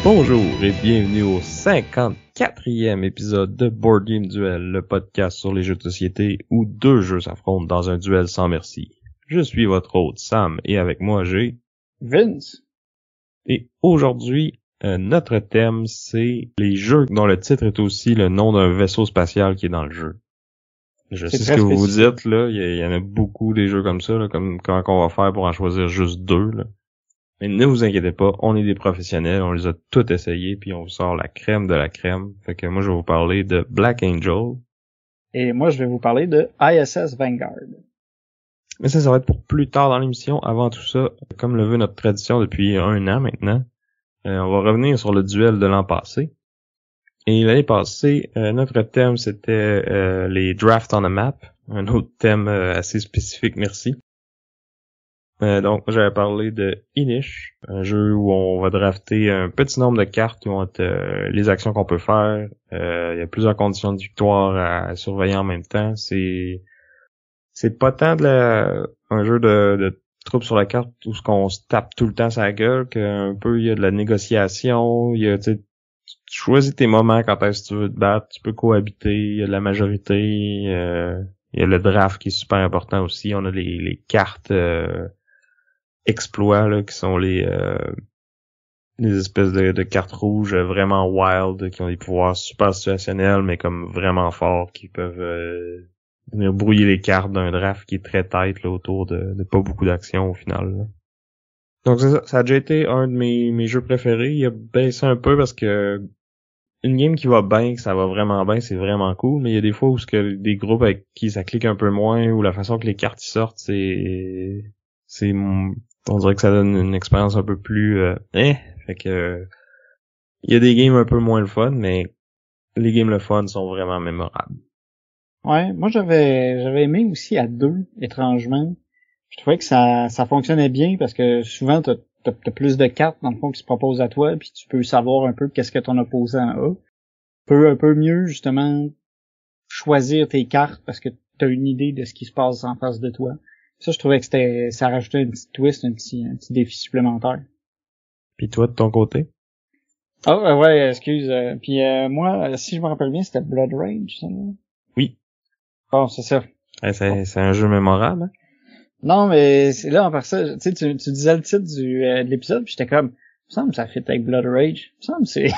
Bonjour et bienvenue au 54e épisode de Board Game Duel, le podcast sur les jeux de société où deux jeux s'affrontent dans un duel sans merci. Je suis votre hôte Sam et avec moi j'ai Vince. Et aujourd'hui, notre thème c'est les jeux dont le titre est aussi le nom d'un vaisseau spatial qui est dans le jeu. Je sais ce que vous vous dites là, il y en a beaucoup des jeux comme ça, là, comme comment on va faire pour en choisir juste deux là. Mais ne vous inquiétez pas, on est des professionnels, on les a tous essayés, puis on vous sort la crème de la crème. Fait que moi, je vais vous parler de Black Angel. Et moi, je vais vous parler de ISS Vanguard. Mais ça va être pour plus tard dans l'émission. Avant tout ça, comme le veut notre tradition depuis 1 an maintenant, on va revenir sur le duel de l'an passé. Et l'année passée, notre thème, c'était les drafts on a map. Un autre thème assez spécifique, merci. Donc, j'avais parlé de Inish, un jeu où on va drafter un petit nombre de cartes qui vont être les actions qu'on peut faire. Il y a plusieurs conditions de victoire à surveiller en même temps. C'est pas tant un jeu de troupes sur la carte où on se tape tout le temps sur la gueule, qu'un peu il y a de la négociation, il y a, tu choisis tes moments quand est-ce que tu veux te battre, tu peux cohabiter, il y a de la majorité, il y a le draft qui est super important aussi. On a les cartes exploits là qui sont les espèces de cartes rouges vraiment wild qui ont des pouvoirs super situationnels mais comme vraiment forts qui peuvent venir brouiller les cartes d'un draft qui est très tight là autour de pas beaucoup d'actions au final là. Donc ça a déjà été un de mes jeux préférés. Il a baissé un peu parce que une game qui va bien, que ça va vraiment bien, c'est vraiment cool, mais il y a des fois où des groupes avec qui ça clique un peu moins, ou la façon que les cartes y sortent, on dirait que ça donne une expérience un peu plus fait que il y a des games un peu moins le fun, mais les games le fun sont vraiment mémorables. Ouais, moi j'avais aimé aussi à deux, étrangement. Je trouvais que ça fonctionnait bien parce que souvent t'as plus de cartes dans le fond qui se proposent à toi, puis tu peux savoir un peu qu'est-ce que ton opposant a. Tu peux un peu mieux justement choisir tes cartes parce que t'as une idée de ce qui se passe en face de toi. Ça, je trouvais que ça rajoutait un petit twist, un petit défi supplémentaire. Puis toi, de ton côté? Ah ouais, excuse. Puis moi, si je me rappelle bien, c'était Blood Rage, ça. Là? Oui. Bon, c'est ça. C'est un jeu mémorable. Hein? Non, mais c'est là en part ça, tu sais, tu disais le titre de l'épisode, puis j'étais comme, il me semble que ça fit avec Blood Rage. Il me semble que c'est.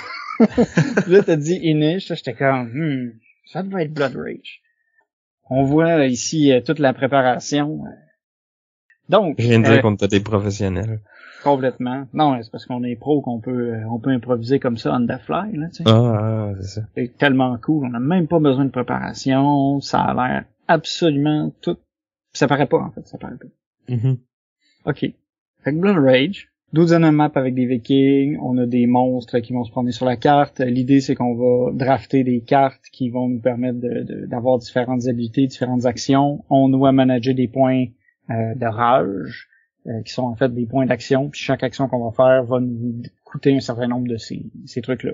Puis là, t'as dit Inish, là, j'étais comme, ça doit être Blood Rage. On voit ici toute la préparation. Donc, je viens de dire qu'on était des professionnels. Complètement. Non, c'est parce qu'on est pro qu'on peut improviser comme ça on the fly, là, tu sais. Ah, c'est ça. C'est tellement cool. On n'a même pas besoin de préparation. Ça a l'air absolument tout. Ça paraît pas, en fait. Ça paraît pas. Mm-hmm. OK. Fait que Blood Rage. 12 map avec des vikings. On a des monstres qui vont se promener sur la carte. L'idée, c'est qu'on va drafter des cartes qui vont nous permettre d'avoir différentes habilités, différentes actions. On doit manager des points de rage, qui sont en fait des points d'action. Puis chaque action qu'on va faire va nous coûter un certain nombre de ces trucs-là.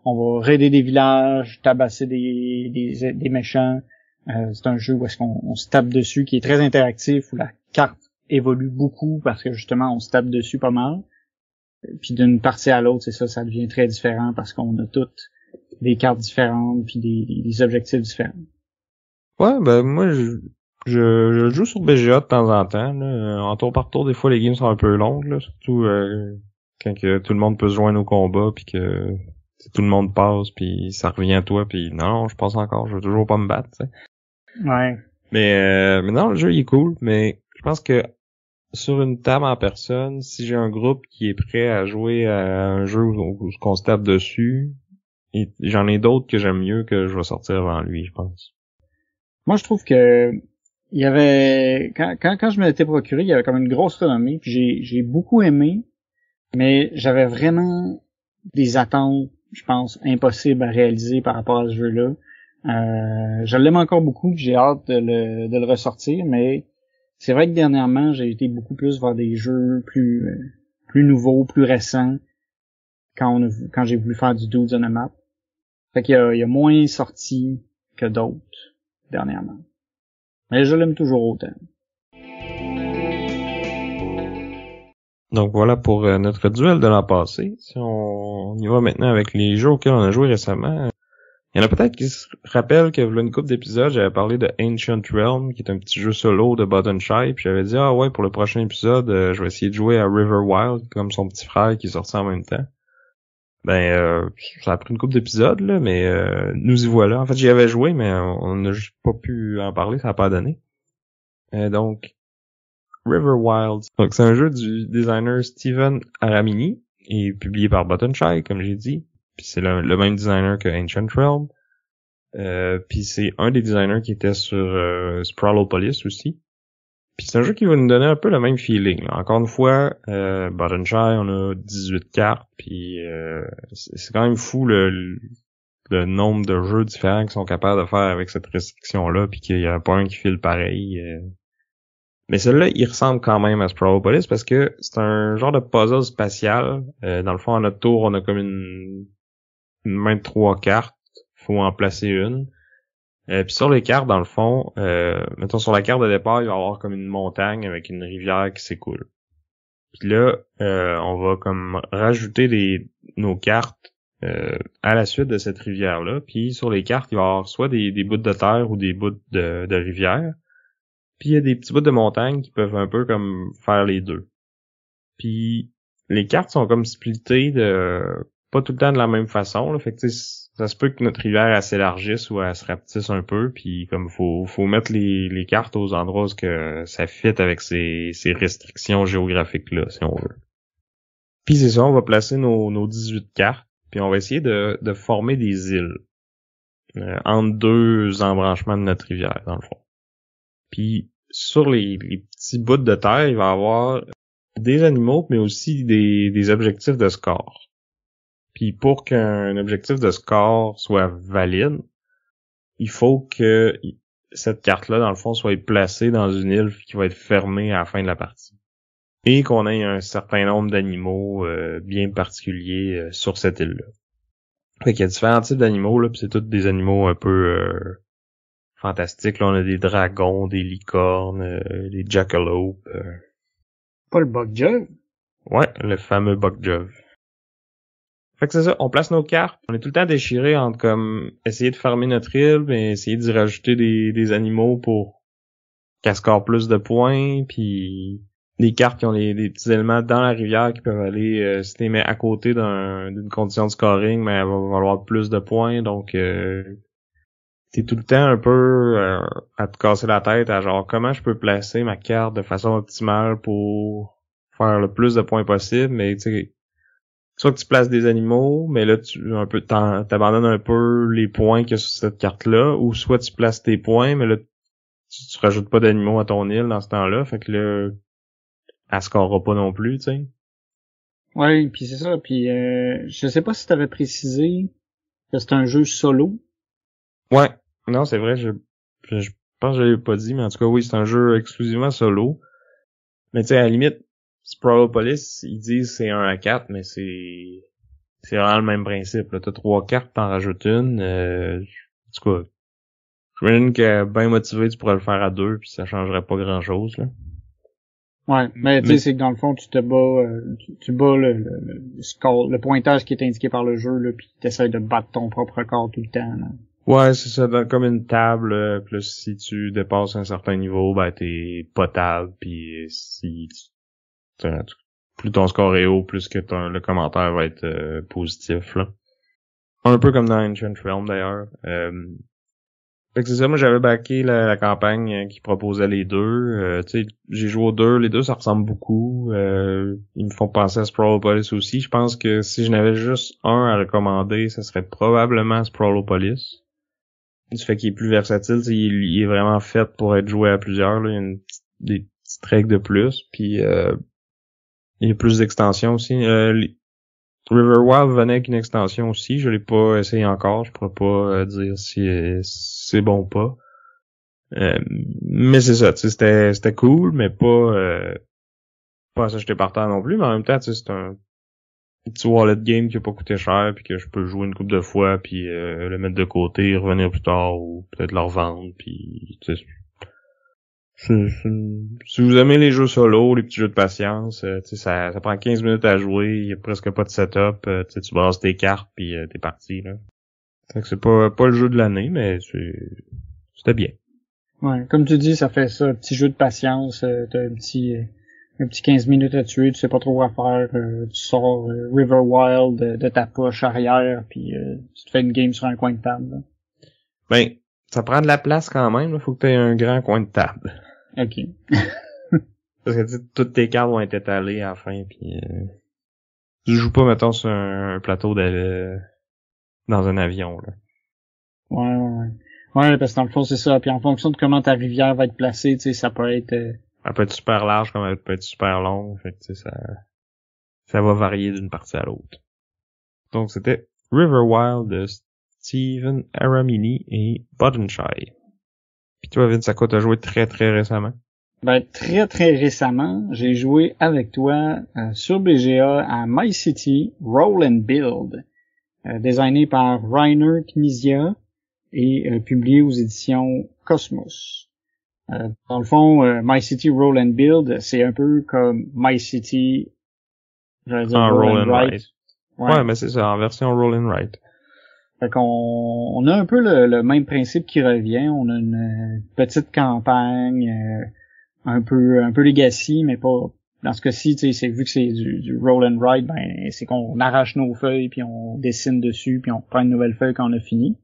On va raider des villages, tabasser des méchants. C'est un jeu où est-ce qu'on se tape dessus, qui est très interactif, où la carte évolue beaucoup parce que justement on se tape dessus pas mal. Puis d'une partie à l'autre, c'est ça devient très différent parce qu'on a toutes des cartes différentes puis des objectifs différents. Ouais, ben moi je joue sur BGA de temps en temps. Là. En tour par tour, des fois les games sont un peu longues, là, surtout quand que tout le monde peut se joindre au combat puis que tout le monde passe puis ça revient à toi puis non, je passe encore, je veux toujours pas me battre, tu sais. Ouais. Mais non, le jeu il est cool, mais je pense que sur une table en personne, si j'ai un groupe qui est prêt à jouer à un jeu où on se tape dessus, j'en ai d'autres que j'aime mieux que je vais sortir avant lui, je pense. Moi, je trouve que il y avait quand je me l'étais procuré, il y avait comme une grosse renommée, puis j'ai beaucoup aimé, mais j'avais vraiment des attentes, je pense, impossibles à réaliser par rapport à ce jeu-là. Je l'aime encore beaucoup, j'ai hâte de le ressortir, mais c'est vrai que dernièrement, j'ai été beaucoup plus vers des jeux plus nouveaux, plus récents, quand j'ai voulu faire du Dudes on a Map. Fait qu'il y a moins sorti que d'autres dernièrement. Mais je l'aime toujours autant. Donc voilà pour notre duel de l'an passé. Si on y va maintenant avec les jeux auxquels on a joué récemment, il y en a peut-être qui se rappellent que voilà une couple d'épisodes, j'avais parlé de Ancient Realm, qui est un petit jeu solo de Button Shy, puis j'avais dit ouais, pour le prochain épisode, je vais essayer de jouer à River Wild, comme son petit frère qui est sorti en même temps. Ça a pris une couple d'épisodes, là, mais nous y voilà. En fait, j'y avais joué, mais on n'a juste pas pu en parler, ça n'a pas donné. Donc, River Wild. Donc, c'est un jeu du designer Steven Aramini, et publié par Button Shy, comme j'ai dit. Puis c'est le même designer que Ancient Realm. Puis c'est un des designers qui était sur Sprawlopolis aussi. Puis c'est un jeu qui va nous donner un peu le même feeling. Là. Encore une fois, Button Shy, on a 18 cartes, puis c'est quand même fou le nombre de jeux différents qu'ils sont capables de faire avec cette restriction-là, puis qu'il y a pas un qui file pareil. Mais celui-là, il ressemble quand même à Sprawlopolis parce que c'est un genre de puzzle spatial. Dans le fond, à notre tour, on a comme une main de 3 cartes. Faut en placer une. Puis sur les cartes, dans le fond, mettons sur la carte de départ, il va y avoir comme une montagne avec une rivière qui s'écoule. Puis là, on va comme rajouter nos cartes à la suite de cette rivière-là. Puis sur les cartes, il va y avoir soit des bouts de terre ou des bouts de rivière. Puis il y a des petits bouts de montagne qui peuvent un peu comme faire les deux. Puis les cartes sont comme splittées pas tout le temps de la même façon. Là. Fait que ça se peut que notre rivière elle s'élargisse ou elle se rapetisse un peu. Puis comme faut mettre les cartes aux endroits où que ça fit avec ces restrictions géographiques-là, si on veut. Puis c'est ça, on va placer nos 18 cartes. Puis on va essayer de former des îles entre deux embranchements de notre rivière, dans le fond. Puis sur les petits bouts de terre, il va y avoir des animaux, mais aussi des objectifs de score. Puis pour qu'un objectif de score soit valide, il faut que cette carte-là, dans le fond, soit placée dans une île qui va être fermée à la fin de la partie. Et qu'on ait un certain nombre d'animaux bien particuliers sur cette île-là. Fait qu'il y a différents types d'animaux, là, puis c'est tous des animaux un peu fantastiques. Là, on a des dragons, des licornes, des jackalopes. Pas le Bugjov? Ouais, le fameux Bugjov. Fait que c'est ça, on place nos cartes. On est tout le temps déchiré entre comme essayer de fermer notre île, mais essayer d'y rajouter des animaux pour qu'elle score plus de points, puis des cartes qui ont des petits éléments dans la rivière qui peuvent aller, si t'es mets à côté d'une condition de scoring, mais elle va valoir plus de points, donc t'es tout le temps un peu à te casser la tête à genre comment je peux placer ma carte de façon optimale pour faire le plus de points possible, mais tu sais, soit que tu places des animaux, mais là tu t'abandonnes un peu les points qu'il y a sur cette carte-là, ou soit tu places tes points, mais là tu rajoutes pas d'animaux à ton île dans ce temps-là, fait que là elle scorera pas non plus, tu sais. Ouais, puis c'est ça, puis je sais pas si t'avais précisé que c'est un jeu solo. Ouais, non c'est vrai, je pense que je l'avais pas dit, mais en tout cas oui, c'est un jeu exclusivement solo. Mais tu sais, à la limite, Sprawlopolis, ils disent c'est 1 à 4, mais c'est vraiment le même principe. Là, t'as 3 cartes, t'en rajoutes une. En tout cas, j'imagine que bien motivé, tu pourrais le faire à 2, puis ça changerait pas grand-chose. Là. Ouais, mais tu sais, c'est que dans le fond, tu te bats, tu bats le score, le pointage qui est indiqué par le jeu, là, puis t'essaies de battre ton propre record tout le temps. Là. Ouais, c'est ça, comme une table, plus si tu dépasses un certain niveau, ben t'es potable, puis si plus ton score est haut, plus que le commentaire va être positif, là. Un peu comme dans Ancient Realm, d'ailleurs. Fait que c'est ça, moi j'avais backé la campagne qui proposait les deux. Tu sais, j'ai joué aux deux, les deux ça ressemble beaucoup. Ils me font penser à Sprawlopolis aussi. Je pense que si je n'avais juste un à recommander, ça serait probablement Sprawlopolis. Du fait qu'il est plus versatile, il est vraiment fait pour être joué à plusieurs. Là. Il y a des petites règles de plus. Puis il y a plus d'extensions aussi. Riverwild venait avec une extension aussi, je l'ai pas essayé encore, je pourrais pas dire si c'est bon ou pas. Mais c'est ça, tu sais, c'était cool, mais pas à s'acheter par terre non plus, mais en même temps, tu sais, c'est un petit wallet game qui a pas coûté cher, puis que je peux jouer une couple de fois, puis le mettre de côté, revenir plus tard, ou peut-être le revendre, puis tu sais, si vous aimez les jeux solo, les petits jeux de patience, tu sais, ça prend 15 minutes à jouer, il y a presque pas de setup, tu sais, tu brasses tes cartes, puis t'es parti, là. Fait que c'est pas le jeu de l'année, mais c'était bien. Ouais, comme tu dis, ça fait ça, un petit jeu de patience, t'as un petit 15 minutes à tuer, tu sais pas trop quoi faire, tu sors Riverwild de ta poche arrière, puis tu te fais une game sur un coin de table. Là. Ben, ça prend de la place quand même, là. Faut que t'aies un grand coin de table. Ok. Parce que tu sais, toutes tes cartes vont être étalées à la fin, puis tu joues pas, mettons, sur un plateau dans un avion, là. Ouais. Ouais, parce que dans le fond, c'est ça. Puis en fonction de comment ta rivière va être placée, tu sais, ça peut être... Elle peut être super large comme elle peut être super longue. Fait que, tu sais, ça va varier d'une partie à l'autre. Donc, c'était Riverwild de Steven Aramini et Bodenshy. Puis toi, Vince, à quoi t'as joué très très récemment? Ben, très très récemment, j'ai joué avec toi sur BGA à My City Roll and Build, designé par Reiner Knizia et publié aux éditions Cosmos. Dans le fond, My City Roll and Build, c'est un peu comme My City, j'allais dire Roll and Write. Ouais, mais c'est ça, en version Roll and Write. Fait qu'on on a un peu le même principe qui revient. On a une petite campagne, un peu legacy, mais pas dans ce cas-ci, tu sais, c'est vu que c'est du roll and write, ben c'est qu'on arrache nos feuilles puis on dessine dessus puis on prend une nouvelle feuille quand on a fini.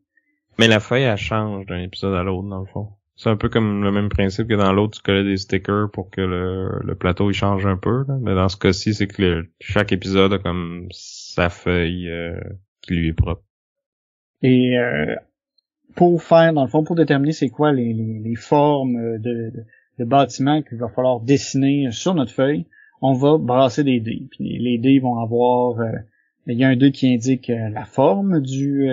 Mais la feuille, elle change d'un épisode à l'autre, dans le fond. C'est un peu comme le même principe que dans l'autre, tu collais des stickers pour que le plateau il change un peu, là. Mais dans ce cas-ci, c'est que chaque épisode a comme sa feuille qui lui est propre. Et pour faire, dans le fond, pour déterminer c'est quoi les formes de bâtiments qu'il va falloir dessiner sur notre feuille, on va brasser des dés. Puis les dés vont avoir, il y a un dé qui indique la forme du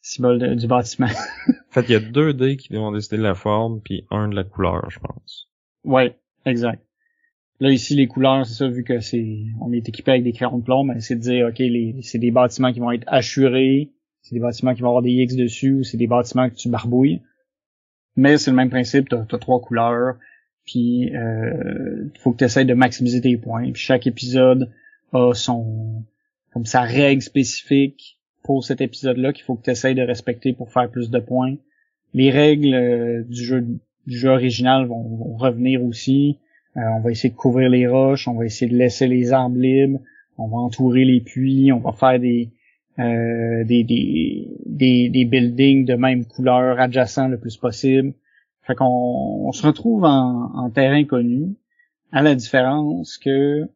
symbole du bâtiment. En fait, il y a 2 dés qui vont décider de la forme, puis un de la couleur, je pense. Ouais, exact. Là, ici, les couleurs, c'est ça, vu que on est équipé avec des crayons de plomb, ben, c'est de dire, OK, c'est des bâtiments qui vont être hachurés, c'est des bâtiments qui vont avoir des X dessus, ou c'est des bâtiments que tu barbouilles. Mais c'est le même principe, t'as 3 couleurs, puis faut que tu essaies de maximiser tes points. Puis chaque épisode a comme sa règle spécifique pour cet épisode-là qu'il faut que tu essaies de respecter pour faire plus de points. Les règles du jeu original vont revenir aussi. On va essayer de couvrir les roches, on va essayer de laisser les arbres libres, on va entourer les puits, on va faire des buildings de même couleur adjacents le plus possible. Fait qu'on se retrouve en terrain connu, à la différence que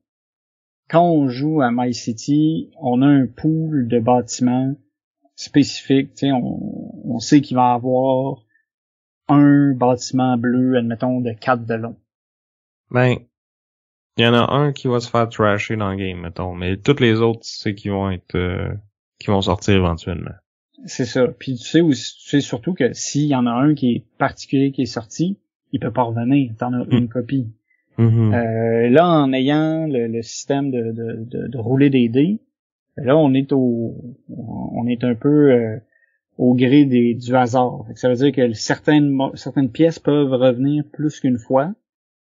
quand on joue à My City, on a un pool de bâtiments spécifiques. Tu sais, on sait qu'il va y avoir un bâtiment bleu, admettons, de 4 de long. Ben, il y en a un qui va se faire trasher dans le game, mettons, mais toutes les autres, c'est qui vont sortir éventuellement. C'est ça. Puis tu sais surtout que s'il y en a un qui est particulier qui est sorti, il peut pas revenir. T'en as une copie. Mm-hmm. Là, en ayant le système de rouler des dés, là on est un peu au gré du hasard. Ça veut dire que certaines pièces peuvent revenir plus qu'une fois.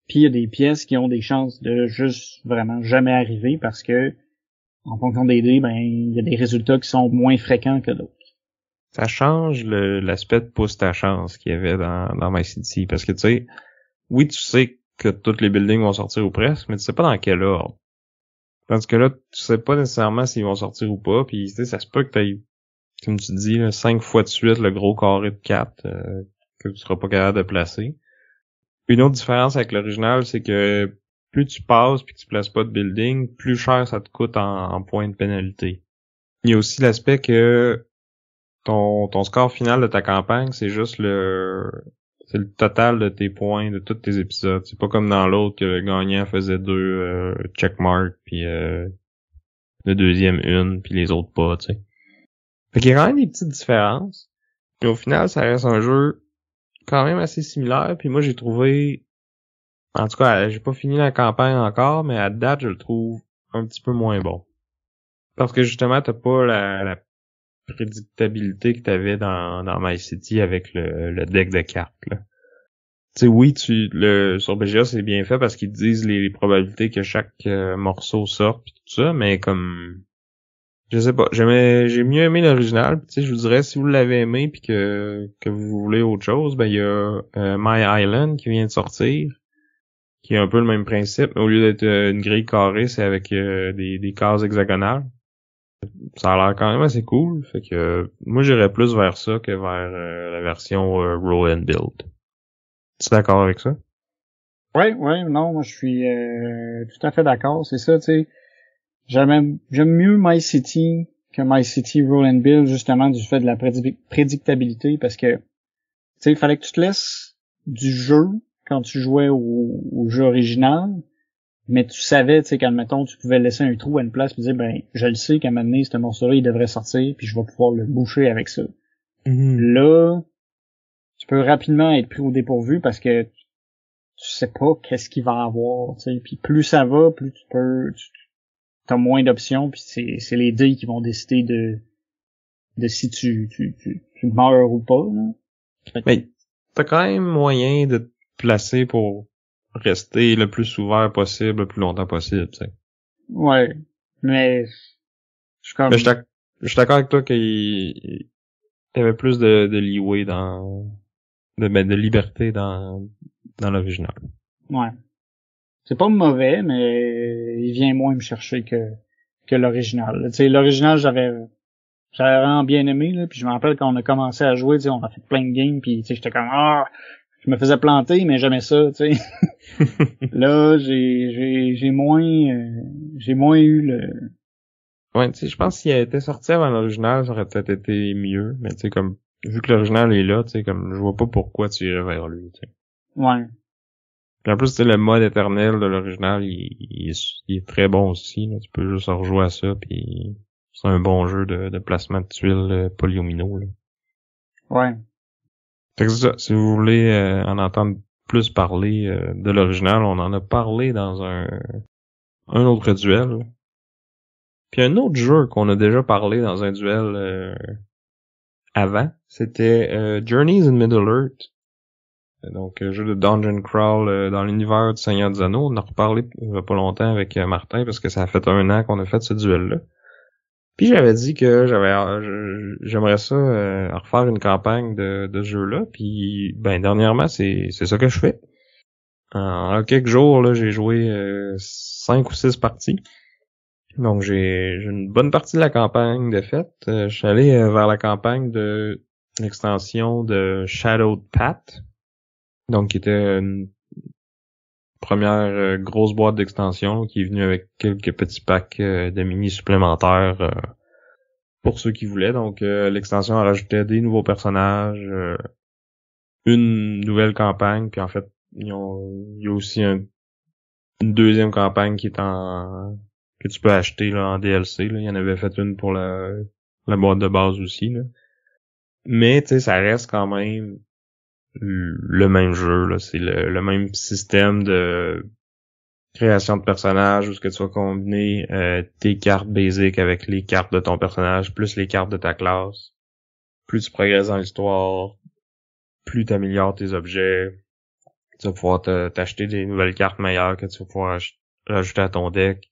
Puis il y a des pièces qui ont des chances de juste vraiment jamais arriver parce que en fonction des dés, ben il y a des résultats qui sont moins fréquents que d'autres. Ça change l'aspect de pousse ta chance qu'il y avait dans My City. Parce que tu sais, oui, tu sais que tous les buildings vont sortir ou presque, mais tu sais pas dans quel ordre. Tandis que là, tu sais pas nécessairement s'ils vont sortir ou pas, puis tu sais, ça se peut que t'aies, comme tu dis, là, 5 fois de suite le gros carré de 4 que tu seras pas capable de placer. Une autre différence avec l'original, c'est que plus tu passes puis que tu places pas de building, plus cher ça te coûte en points de pénalité. Il y a aussi l'aspect que ton score final de ta campagne, c'est juste c'est le total de tes points de tous tes épisodes. C'est pas comme dans l'autre que le gagnant faisait 2 checkmarks, puis le deuxième une, puis les autres pas, tu sais. Fait qu'il y a quand même des petites différences. Puis au final, ça reste un jeu quand même assez similaire. Puis moi, j'ai trouvé... En tout cas, j'ai pas fini la campagne encore, mais à date, je le trouve un petit peu moins bon. Parce que justement, t'as pas la prédictabilité que t'avais dans My City avec le deck de cartes, là. Tu sais, oui, sur BGA, c'est bien fait parce qu'ils te disent les probabilités que chaque morceau sorte pis tout ça, mais comme... Je sais pas, j'ai mieux aimé l'original. Tu sais, je vous dirais, si vous l'avez aimé puis que vous voulez autre chose, ben il y a My Island qui vient de sortir, qui est un peu le même principe, mais au lieu d'être une grille carrée, c'est avec des cases hexagonales. Ça a l'air quand même assez cool, fait que moi j'irais plus vers ça que vers la version Roll and Build. Tu es d'accord avec ça? Ouais, non, moi je suis tout à fait d'accord, c'est ça, tu sais. J'aime mieux My City que My City Roll and Build, justement, du fait de la prédictabilité, parce que, tu sais, il fallait que tu te laisses du jeu quand tu jouais au jeu original, mais tu savais, tu sais, qu'admettons, tu pouvais laisser un trou à une place et dire, ben, je le sais qu'à un moment donné, ce morceau-là, il devrait sortir, puis je vais pouvoir le boucher avec ça. Mm-hmm. Là, tu peux rapidement être pris au dépourvu parce que tu sais pas qu'est-ce qu'il va avoir, tu sais, puis plus ça va, plus t'as moins d'options, puis c'est les dés qui vont décider de si tu meurs ou pas, là. Mais t'as quand même moyen de te placer pour rester le plus ouvert possible, le plus longtemps possible, tu sais. Ouais, mais je suis comme... Mais je suis d'accord avec toi qu'il y avait plus de leeway de liberté dans l'original. Ouais. C'est pas mauvais, mais il vient moins me chercher que l'original. Tu sais, l'original, j'avais vraiment bien aimé, là, puis je me rappelle quand on a commencé à jouer, tu sais, on a fait plein de games, puis tu sais, j'étais comme je me faisais planter, mais j'aimais ça, tu sais. Là, j'ai moins eu le... Ouais, tu sais, je pense qu'il a été sorti avant l'original, ça aurait peut-être été mieux, mais tu sais, comme, vu que l'original est là, tu sais, comme, je vois pas pourquoi tu irais vers lui, tu sais. Ouais. Puis en plus, tu sais, le mode éternel de l'original, il est très bon aussi, là. Tu peux juste rejouer à ça, puis c'est un bon jeu de placement de tuiles polyomino, là. Ouais. Fait que c'est ça, si vous voulez en entendre plus parler de l'original, on en a parlé dans un autre duel. Puis un autre jeu qu'on a déjà parlé dans un duel avant, c'était Journeys in Middle-earth. Donc, jeu de Dungeon Crawl dans l'univers du Seigneur des Anneaux. On en a reparlé il y a pas longtemps avec Martin parce que ça a fait 1 an qu'on a fait ce duel-là. Puis j'avais dit que j'aimerais ça refaire une campagne de ce jeu-là. Puis ben dernièrement, c'est ça que je fais. En quelques jours, là, j'ai joué 5 ou 6 parties. Donc j'ai une bonne partie de la campagne de fait. Je suis allé vers la campagne de l'extension de Shadowed Path. Donc qui était une première grosse boîte d'extension qui est venue avec quelques petits packs de mini supplémentaires pour ceux qui voulaient. Donc l'extension a rajouté des nouveaux personnages, une nouvelle campagne, puis en fait il y a aussi une deuxième campagne qui est que tu peux acheter là en DLC. Là. Il y en avait fait une pour la boîte de base aussi. Là. Mais tu sais, ça reste quand même le même jeu. Là. C'est le même système de création de personnages où ce que tu vas combiner tes cartes basiques avec les cartes de ton personnage, plus les cartes de ta classe. Plus tu progresses dans l'histoire, plus tu améliores tes objets. Tu vas pouvoir t'acheter des nouvelles cartes meilleures que tu vas pouvoir rajouter à ton deck.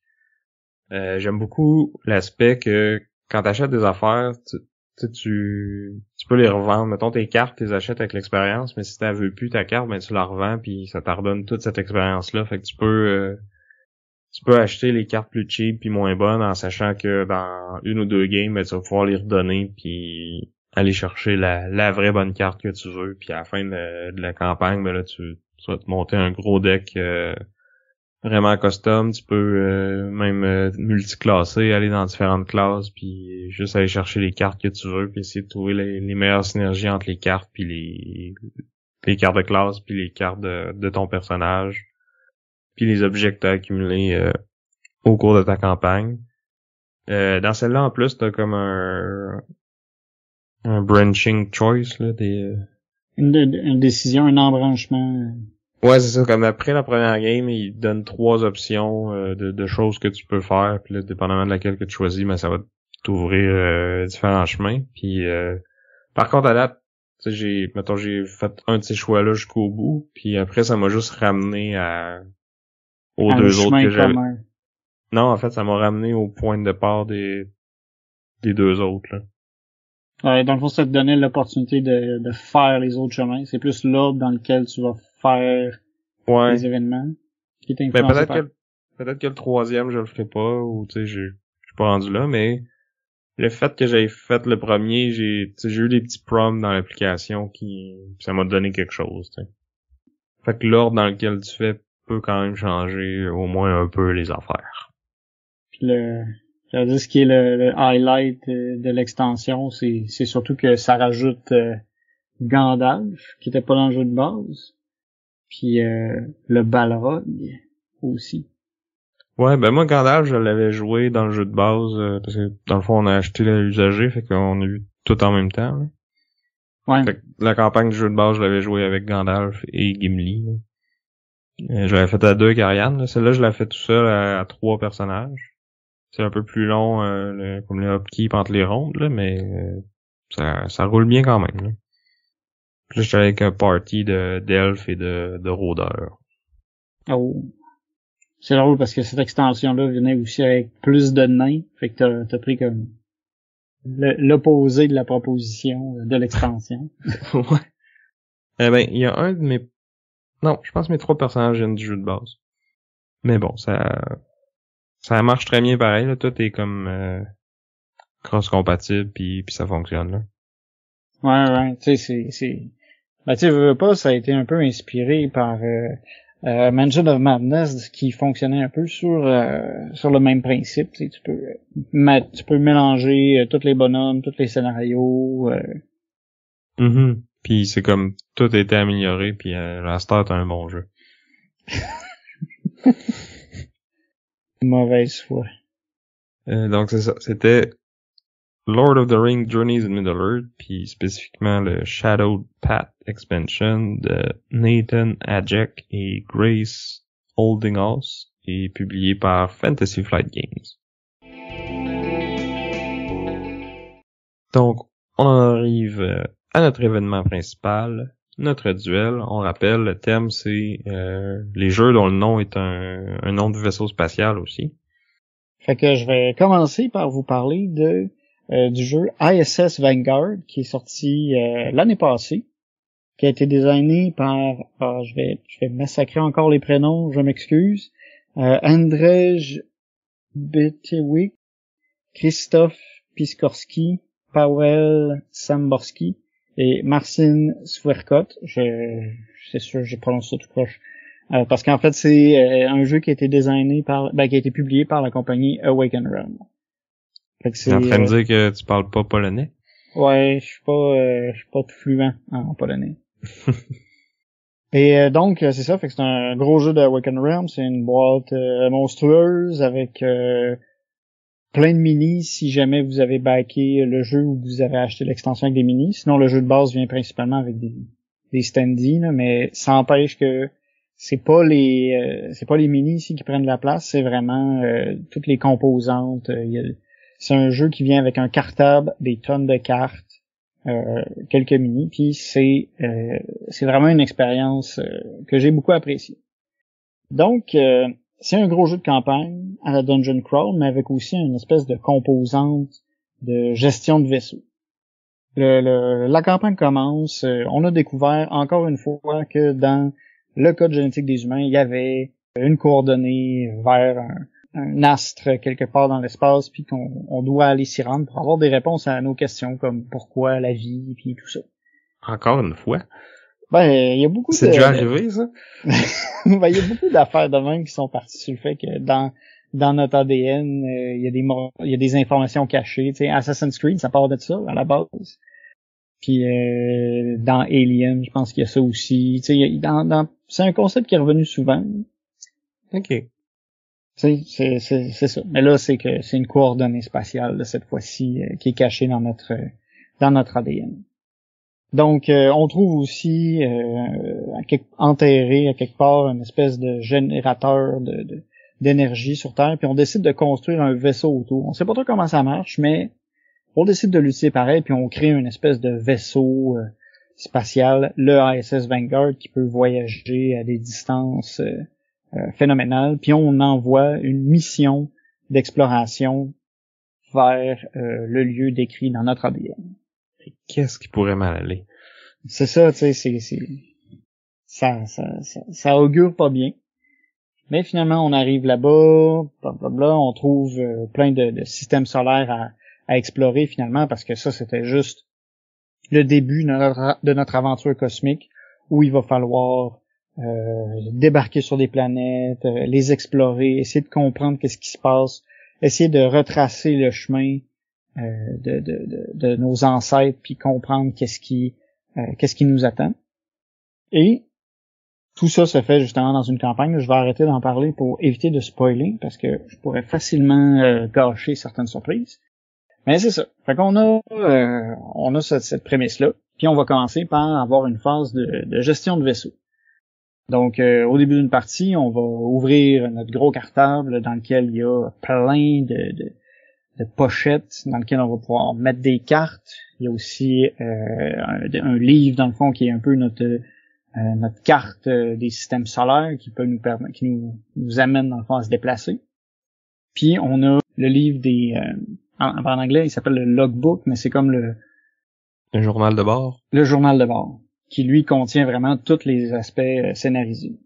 J'aime beaucoup l'aspect que quand tu achètes des affaires, tu peux les revendre. Mettons tes cartes, tu les achètes avec l'expérience, mais si tu veux plus ta carte, ben tu la revends puis ça te redonne toute cette expérience-là. Fait que tu peux acheter les cartes plus cheap puis moins bonnes en sachant que dans 1 ou 2 games, ben, tu vas pouvoir les redonner puis aller chercher la vraie bonne carte que tu veux. Puis à la fin de la campagne, ben là tu vas te monter un gros deck vraiment custom. Tu peux même multiclasser, aller dans différentes classes puis juste aller chercher les cartes que tu veux puis essayer de trouver les meilleures synergies entre les cartes puis les cartes de classe, puis les cartes de ton personnage, puis les objets que t'as accumulés au cours de ta campagne. Dans celle-là, en plus, t'as comme un branching choice, là, Une décision, un embranchement. Ouais, c'est ça. Comme après la première game, il te donne 3 options de choses que tu peux faire. Puis là, dépendamment de laquelle que tu choisis, mais ça va t'ouvrir différents chemins. Puis par contre, à date, tu sais, j'ai fait un de ces choix-là jusqu'au bout. Puis après, ça m'a juste ramené aux deux autres que j'avais. Non, en fait, ça m'a ramené au point de départ des deux autres, là. Ouais, dans le fond, ça te donnait l'opportunité de faire les autres chemins. C'est plus l'ordre dans lequel tu vas faire les événements qui est influencé peut-être que le troisième, je le ferai pas, ou tu sais, je suis pas rendu là, mais le fait que j'aie fait le premier, j'ai eu des petits prompts dans l'application ça m'a donné quelque chose, tu sais. Fait que l'ordre dans lequel tu fais peut quand même changer au moins un peu les affaires. Puis j'allais dire, ce qui est le highlight de l'extension, c'est surtout que ça rajoute Gandalf, qui était pas dans le jeu de base, puis le Balrog aussi. Ouais, ben moi Gandalf, je l'avais joué dans le jeu de base, parce que dans le fond on a acheté l'usager, fait qu'on a eu tout en même temps, là. Ouais. Fait que la campagne du jeu de base, je l'avais joué avec Gandalf et Gimli, là. Je l'avais fait à 2 avec Ariane, là. Celle-là, je l'ai fait tout seul à 3 personnages. C'est un peu plus long, comme les upkeep entre les rondes, là, mais ça roule bien quand même, là. Puis là, j'étais avec un party d'elfes et de rôdeurs. Oh. C'est drôle parce que cette extension-là venait aussi avec plus de nains. Fait que t'as pris comme l'opposé de la proposition de l'extension. Ouais. Eh ben, il y a un de mes... Non, je pense que mes 3 personnages viennent du jeu de base. Mais bon, ça marche très bien pareil, là. Tout est comme cross-compatible, puis ça fonctionne, là. Ouais, tu sais, ben, tu sais, veux pas, ça a été un peu inspiré par Mansion of Madness, qui fonctionnait un peu sur le même principe. Tu sais, tu peux mélanger tous les bonhommes, tous les scénarios. Puis c'est comme tout a été amélioré, puis la Star est un bon jeu. Mauvaise foi. Donc c'est ça, c'était Lord of the Rings Journeys in Middle-earth, puis spécifiquement le Shadow Path Expansion de Nathan Ajek et Grace Holdinghouse, et publié par Fantasy Flight Games. Donc, on en arrive à notre événement principal, notre duel. On rappelle, le thème c'est les jeux dont le nom est un nom de vaisseau spatial aussi. Fait que je vais commencer par vous parler du jeu ISS Vanguard, qui est sorti l'année passée, qui a été designé par je vais massacrer encore les prénoms, je m'excuse. Andrzej Biewiek, Krzysztof Piskorski, Paweł Samborski et Marcin Swierkot. C'est sûr, je prononce ça tout proche. Parce qu'en fait, c'est un jeu qui a été designé qui a été publié par la compagnie Awaken Realm. Fait que c'est en train de dire que tu parles pas polonais? Ouais, je suis pas tout fluent en polonais. Et donc, c'est ça, fait que c'est un gros jeu d'Awaken Realm, c'est une boîte monstrueuse avec plein de minis si jamais vous avez backé le jeu ou vous avez acheté l'extension avec des minis. Sinon, le jeu de base vient principalement avec des standees, là, mais ça empêche que c'est pas les minis ici qui prennent la place, c'est vraiment toutes les composantes. C'est un jeu qui vient avec un cartable, des tonnes de cartes, quelques minis, puis c'est vraiment une expérience que j'ai beaucoup appréciée. Donc, c'est un gros jeu de campagne à la Dungeon Crawl, mais avec aussi une espèce de composante de gestion de vaisseau. La campagne commence, on a découvert encore une fois que dans le code génétique des humains, il y avait une coordonnée vers un astre quelque part dans l'espace, puis qu'on doit aller s'y rendre pour avoir des réponses à nos questions comme pourquoi la vie, puis tout ça. Encore une fois? Ben, il y a beaucoup C'est déjà arrivé, ça? Ben, il y a beaucoup d'affaires de même qui sont parties sur le fait que dans notre ADN, il y a des informations cachées. Tu sais, Assassin's Creed, ça part de ça, à la base. Puis dans Alien, je pense qu'il y a ça aussi. Tu sais, c'est un concept qui est revenu souvent. OK. C'est ça. Mais là, c'est que c'est une coordonnée spatiale de cette fois-ci qui est cachée dans notre ADN. Donc, on trouve aussi enterré à quelque part une espèce de générateur d'énergie sur Terre, puis on décide de construire un vaisseau autour. On sait pas trop comment ça marche, mais on décide de l'utiliser pareil, puis on crée une espèce de vaisseau spatial, le ISS Vanguard, qui peut voyager à des distances phénoménales, puis on envoie une mission d'exploration vers le lieu décrit dans notre ADN. Qu'est-ce qui pourrait mal aller? C'est ça, tu sais, ça augure pas bien. Mais finalement, on arrive là-bas, blablabla, on trouve plein de systèmes solaires à explorer finalement, parce que ça, c'était juste le début de notre aventure cosmique, où il va falloir débarquer sur des planètes, les explorer, essayer de comprendre qu'est-ce qui se passe, essayer de retracer le chemin de nos ancêtres, puis comprendre qu'est-ce qui nous attend. Et tout ça se fait justement dans une campagne. Je vais arrêter d'en parler pour éviter de spoiler, parce que je pourrais facilement gâcher certaines surprises. Mais c'est ça. Fait qu'on a cette prémisse-là, puis on va commencer par avoir une phase de gestion de vaisseau. Donc, au début d'une partie, on va ouvrir notre gros cartable dans lequel il y a plein de pochettes dans lesquelles on va pouvoir mettre des cartes. Il y a aussi un livre, dans le fond, qui est un peu notre carte des systèmes solaires qui peut nous permettre, qui nous amène, dans le fond, à se déplacer. Puis, on a le livre en anglais, il s'appelle le logbook, mais c'est comme le journal de bord. Le journal de bord, qui lui contient vraiment tous les aspects scénarisés.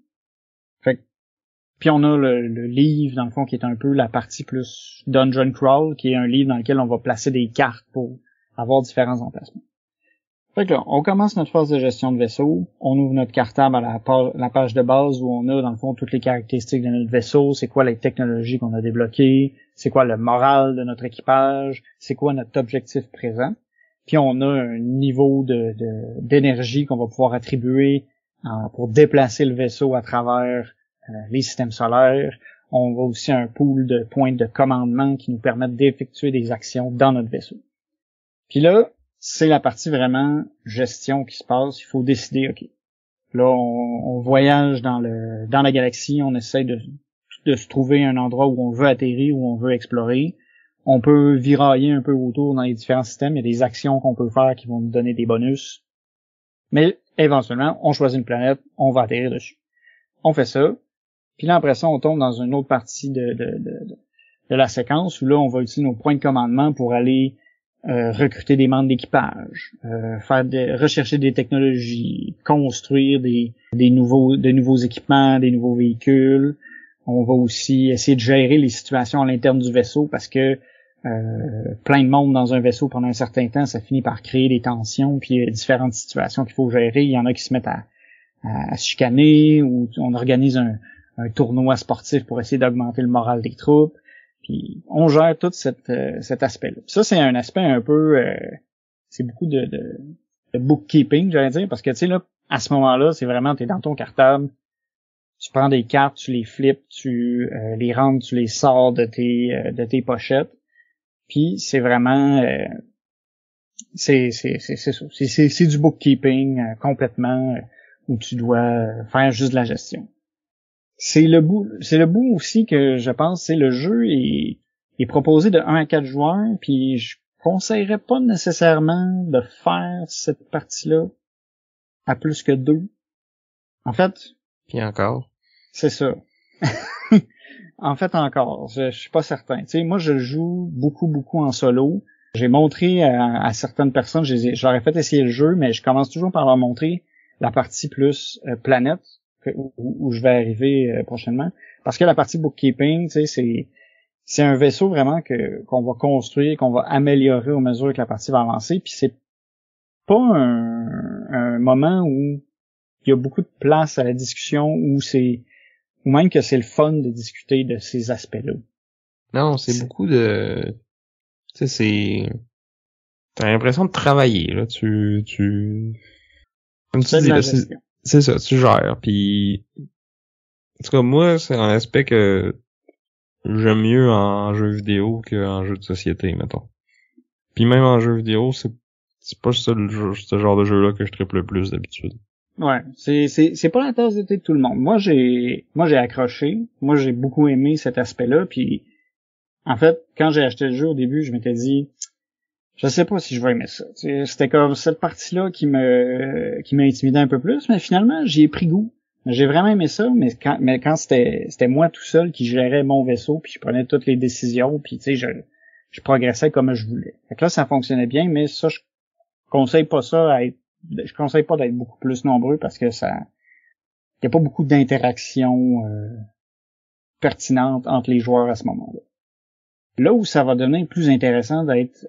Puis on a le livre, dans le fond, qui est un peu la partie plus Dungeon Crawl, qui est un livre dans lequel on va placer des cartes pour avoir différents emplacements. Fait que là, on commence notre phase de gestion de vaisseau, on ouvre notre cartable à la page de base où on a, dans le fond, toutes les caractéristiques de notre vaisseau, c'est quoi les technologies qu'on a débloquées, c'est quoi le moral de notre équipage, c'est quoi notre objectif présent. Puis on a un niveau d'énergie qu'on va pouvoir attribuer pour déplacer le vaisseau à travers les systèmes solaires. On va aussi un pool de points de commandement qui nous permettent d'effectuer des actions dans notre vaisseau. Puis là, c'est la partie vraiment gestion qui se passe. Il faut décider, OK, là, on voyage dans la galaxie, on essaie de se trouver un endroit où on veut atterrir, où on veut explorer. On peut virailler un peu autour dans les différents systèmes. Il y a des actions qu'on peut faire qui vont nous donner des bonus. Mais éventuellement, on choisit une planète, on va atterrir dessus. On fait ça. Puis là, après ça, on tombe dans une autre partie de la séquence où là, on va utiliser nos points de commandement pour aller recruter des membres d'équipage, rechercher des technologies, construire des nouveaux équipements, des nouveaux véhicules. On va aussi essayer de gérer les situations à l'interne du vaisseau parce que plein de monde dans un vaisseau pendant un certain temps, ça finit par créer des tensions, puis il y a différentes situations qu'il faut gérer. Il y en a qui se mettent à se chicaner, ou on organise un tournoi sportif pour essayer d'augmenter le moral des troupes. Puis on gère tout cet aspect-là. Ça, c'est un aspect un peu c'est beaucoup de bookkeeping, j'allais dire, parce que tu sais là, à ce moment-là, c'est vraiment t'es dans ton cartable, tu prends des cartes, tu les flippes, tu les rentres, tu les sors de tes pochettes. Puis c'est vraiment c'est ça. C'est du bookkeeping complètement où tu dois faire juste de la gestion. C'est le bout aussi que je pense, c'est le jeu est proposé de 1 à 4 joueurs, puis je conseillerais pas nécessairement de faire cette partie-là à plus que 2. En fait, puis encore. C'est ça. En fait, encore, je suis pas certain. Tu sais, moi, je joue beaucoup en solo. J'ai montré à certaines personnes, je leur ai fait essayer le jeu, mais je commence toujours par leur montrer la partie plus planète où je vais arriver prochainement. Parce que la partie bookkeeping, tu sais, c'est un vaisseau vraiment qu'on va construire, qu'on va améliorer au mesure que la partie va avancer. Puis c'est pas un moment où il y a beaucoup de place à la discussion, ou même que c'est le fun de discuter de ces aspects-là. Non, c'est beaucoup de... Tu sais, t'as l'impression de travailler, là. Comme tu dis, là, c'est ça, tu gères. Puis, en tout cas, moi, c'est un aspect que j'aime mieux en jeu vidéo qu'en jeu de société, mettons. Puis même en jeu vidéo, c'est pas ce genre de jeu-là que je trippe le plus d'habitude. Ouais, c'est pas la tasse de thé de tout le monde. Moi j'ai accroché. Moi j'ai beaucoup aimé cet aspect-là. Puis en fait, quand j'ai acheté le jeu au début, je m'étais dit, je sais pas si je vais aimer ça. C'était comme cette partie-là qui m'a intimidé un peu plus, mais finalement j'y ai pris goût. J'ai vraiment aimé ça, mais quand c'était moi tout seul qui gérais mon vaisseau, puis je prenais toutes les décisions, puis tu sais je progressais comme je voulais. Fait que là ça fonctionnait bien, mais ça je conseille pas d'être beaucoup plus nombreux parce que ça y a pas beaucoup d'interactions pertinentes entre les joueurs à ce moment-là. Là où ça va devenir plus intéressant d'être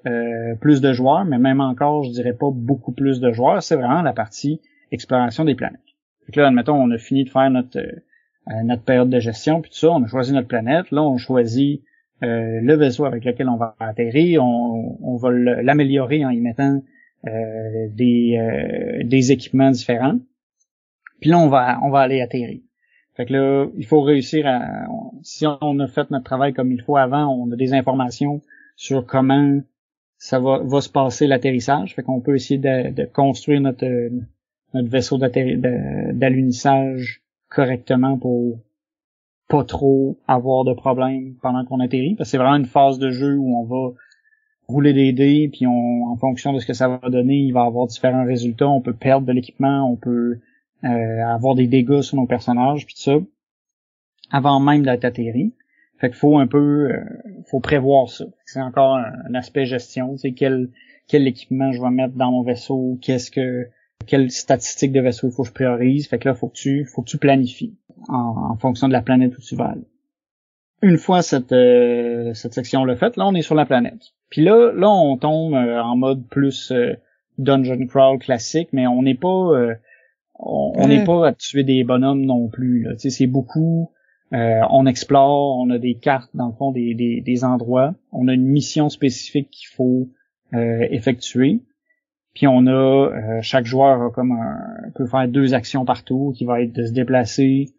plus de joueurs, mais même encore, je dirais pas beaucoup plus de joueurs, c'est vraiment la partie exploration des planètes. Donc là, admettons, on a fini de faire notre période de gestion, puis tout ça, on a choisi notre planète, là, on choisit le vaisseau avec lequel on va atterrir, on va l'améliorer en y mettant des équipements différents. Puis là, on va aller atterrir. Fait que là, il faut réussir si on a fait notre travail comme il faut avant, on a des informations sur comment ça va se passer l'atterrissage. Fait qu'on peut essayer de construire notre vaisseau d'alunissage correctement pour pas trop avoir de problèmes pendant qu'on atterrit. Parce que c'est vraiment une phase de jeu où on va rouler des dés, puis en fonction de ce que ça va donner, il va avoir différents résultats. On peut perdre de l'équipement, on peut avoir des dégâts sur nos personnages, puis tout ça, avant même d'être atterri. Fait qu'il faut faut prévoir ça. C'est encore un aspect gestion, tu sais, quel équipement je vais mettre dans mon vaisseau, quelle statistique de vaisseau il faut que je priorise. Fait que là, faut que tu planifies en fonction de la planète où tu vas aller. Une fois cette section-là faite, là, on est sur la planète. Puis là, on tombe en mode plus dungeon crawl classique, mais on n'est pas on n'est pas à tuer des bonhommes non plus. Là. Tu sais, c'est beaucoup. On explore, on a des cartes dans le fond des endroits. On a une mission spécifique qu'il faut effectuer. Puis on a chaque joueur a peut faire 2 actions par tour, qui va être de se déplacer,